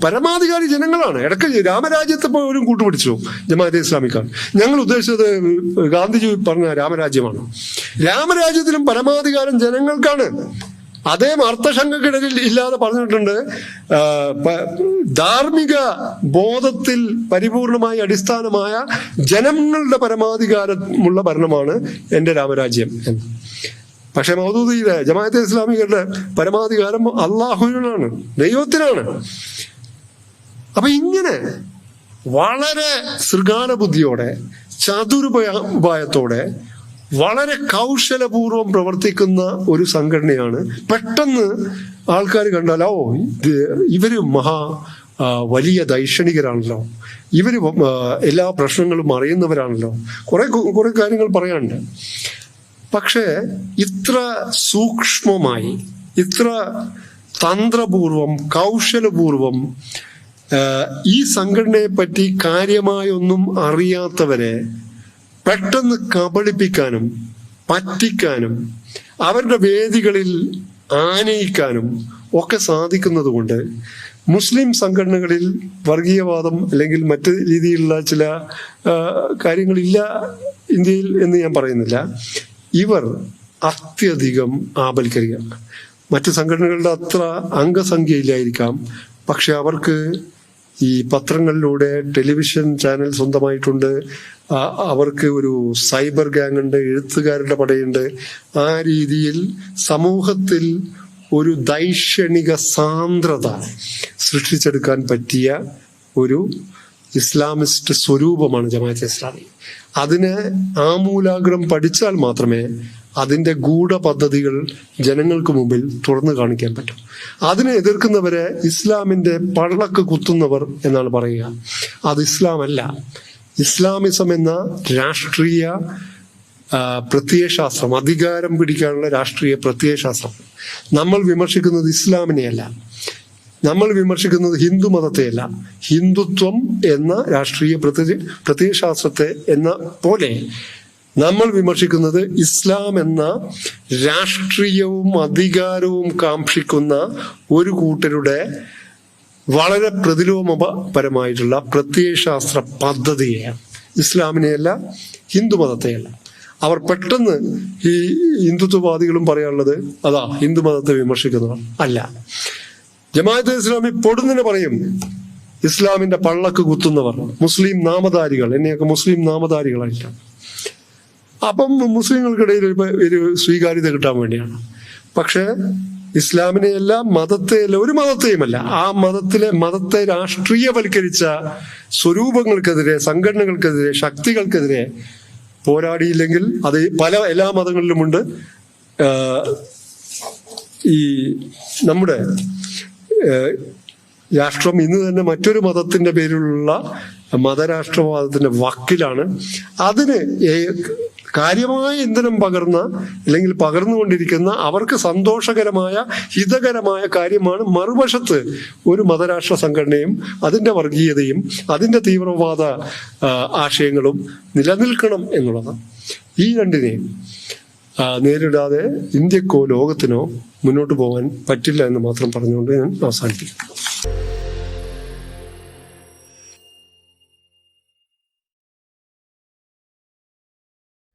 പരമാധികാരി ജനങ്ങളാണ്. ഇടയ്ക്ക് രാമരാജ്യത്തെ പോലും കൂട്ടുപിടിച്ചു ജമാഅത്തെ ഇസ്ലാമിക്കാർ. ഞങ്ങൾ ഉദ്ദേശിച്ചത് ഗാന്ധിജി പറഞ്ഞ രാമരാജ്യമാണ്. രാമരാജ്യത്തിലും പരമാധികാരം ജനങ്ങൾക്കാണ്. അതേ അർത്ഥശങ്കക്കിടയിൽ ഇല്ലാതെ പറഞ്ഞിട്ടുണ്ട്, ധാർമ്മിക ബോധത്തിൽ പരിപൂർണമായി അടിസ്ഥാനമായ ജനങ്ങളുടെ പരമാധികാരമുള്ള ഭരണമാണ് എൻ്റെ രാമരാജ്യം എന്ന്. പക്ഷെ മൗദൂദിയുടെ ജമാഅത്തെ ഇസ്ലാമികളുടെ പരമാധികാരം അള്ളാഹുവിനാണ്, ദൈവത്തിനാണ്. അപ്പൊ ഇങ്ങനെ വളരെ ശൃഗാല ബുദ്ധിയോടെ, ചതുരുപായത്തോടെ വളരെ കൗശലപൂർവ്വം പ്രവർത്തിക്കുന്ന ഒരു സംഘടനയാണ്. പെട്ടെന്ന് ആൾക്കാർ കണ്ടാൽ ഇവര് വലിയ ദൈക്ഷണികരാണല്ലോ, ഇവര് എല്ലാ പ്രശ്നങ്ങളും അറിയുന്നവരാണല്ലോ, കുറെ കാര്യങ്ങൾ പറയാനുണ്ട്. പക്ഷേ ഇത്ര സൂക്ഷ്മമായി, ഇത്ര തന്ത്രപൂർവം, കൗശലപൂർവം ഈ സംഘടനയെ പറ്റി കാര്യമായൊന്നും അറിയാത്തവരെ പെട്ടെന്ന് കബളിപ്പിക്കാനും പറ്റിക്കാനും അവരുടെ വേദികളിൽ ആനയിക്കാനും ഒക്കെ സാധിക്കുന്നത് കൊണ്ട് മുസ്ലിം സംഘടനകളിൽ വർഗീയവാദം അല്ലെങ്കിൽ മറ്റ് രീതിയിലുള്ള ചില കാര്യങ്ങളില്ല ഇന്ത്യയിൽ എന്ന് ഞാൻ പറയുന്നില്ല. ഇവർ അത്യധികം ആപൽക്കരിക. മറ്റ് സംഘടനകളുടെ അത്ര അംഗസംഖ്യയില്ലായിരിക്കാം, പക്ഷെ അവർക്ക് ഈ പത്രങ്ങളിലൂടെ ടെലിവിഷൻ ചാനൽ സ്വന്തമായിട്ടുണ്ട്, അവർക്ക് ഒരു സൈബർ ഗ്യാങ് ഉണ്ട്, എഴുത്തുകാരുടെ പടയുണ്ട്. ആ രീതിയിൽ സമൂഹത്തിൽ ഒരു ദൈക്ഷണിക സാന്ദ്രത സൃഷ്ടിച്ചെടുക്കാൻ പറ്റിയ ഒരു ഇസ്ലാമിസ്റ്റ് സ്വരൂപമാണ് ജമാഅത്തെ ഇസ്ലാമി. അതിനെ ആമൂലാഗ്രം പഠിച്ചാൽ മാത്രമേ അതിന്റെ ഗൂഢപദ്ധതികൾ ജനങ്ങൾക്ക് മുമ്പിൽ തുറന്നു കാണിക്കാൻ പറ്റും. അതിനെ എതിർക്കുന്നവരെ ഇസ്ലാമിന്റെ പള്ളക്ക് കുത്തുന്നവർ എന്നാണ് പറയുക. അത് ഇസ്ലാമല്ല. ഇസ്ലാമിസം എന്ന രാഷ്ട്രീയ പ്രത്യയശാസ്ത്രം, അധികാരം പിടിക്കാനുള്ള രാഷ്ട്രീയ പ്രത്യയശാസ്ത്രം. നമ്മൾ വിമർശിക്കുന്നത് ഇസ്ലാമിനെയല്ല, നമ്മൾ വിമർശിക്കുന്നത് ഹിന്ദു മതത്തെയല്ല. ഹിന്ദുത്വം എന്ന രാഷ്ട്രീയ പ്രത്യയശാസ്ത്രത്തെ എന്ന പോലെ നമ്മൾ വിമർശിക്കുന്നത് ഇസ്ലാം എന്ന രാഷ്ട്രീയവും അധികാരവും കാക്ഷിക്കുന്ന ഒരു കൂട്ടരുടെ വളരെ പ്രതിലോമപരമായിട്ടുള്ള പ്രത്യയശാസ്ത്ര പദ്ധതിയെയാണ്. ഇസ്ലാമിനെയല്ല, ഹിന്ദു മതത്തെയല്ല. അവർ പെട്ടെന്ന് ഈ ഹിന്ദുത്വവാദികളും പറയാനുള്ളത് അതാ ഹിന്ദു മതത്തെ വിമർശിക്കുന്നവർ അല്ല. ജമാഅത്തെ ഇസ്ലാമി പൊടുന്നിന് പറയും ഇസ്ലാമിന്റെ പള്ളക്ക് കുത്തുന്നവർ, മുസ്ലിം നാമധാരികൾ, എന്നെയൊക്കെ മുസ്ലിം നാമധാരികളായിട്ടാണ്. അപ്പം മുസ്ലിങ്ങൾക്കിടയിൽ ഒരു സ്വീകാര്യത കിട്ടാൻ വേണ്ടിയാണ്. പക്ഷെ ഇസ്ലാമിനെയല്ല, മതത്തെയല്ല, ഒരു മതത്തെയുമല്ല, ആ മതത്തെ രാഷ്ട്രീയവൽക്കരിച്ച സ്വരൂപങ്ങൾക്കെതിരെ, സംഘടനകൾക്കെതിരെ, ശക്തികൾക്കെതിരെ പോരാടിയില്ലെങ്കിൽ അത് എല്ലാ മതങ്ങളിലുമുണ്ട്. ഈ നമ്മുടെ രാഷ്ട്രം ഇന്ന് തന്നെ മറ്റൊരു മതത്തിന്റെ പേരിലുള്ള മതരാഷ്ട്രവാദത്തിന്റെ വക്കിലാണ്. അതിന് കാര്യമായ ഇന്ധനം പകർന്ന അല്ലെങ്കിൽ പകർന്നുകൊണ്ടിരിക്കുന്ന അവർക്ക് സന്തോഷകരമായ ഹിതകരമായ കാര്യമാണ് മറുവശത്ത് ഒരു മതരാഷ്ട്ര സംഘടനയും അതിന്റെ വർഗീയതയും അതിന്റെ തീവ്രവാദ ആശയങ്ങളും നിലനിൽക്കണം എന്നുള്ളത്. ഈ രണ്ടിനെയും നേരിടാതെ ഇന്ത്യക്കോ ലോകത്തിനോ മുന്നോട്ട് പോകാൻ പറ്റില്ല എന്ന് മാത്രം പറഞ്ഞുകൊണ്ട് ഞാൻ അവസാനിപ്പിക്കും.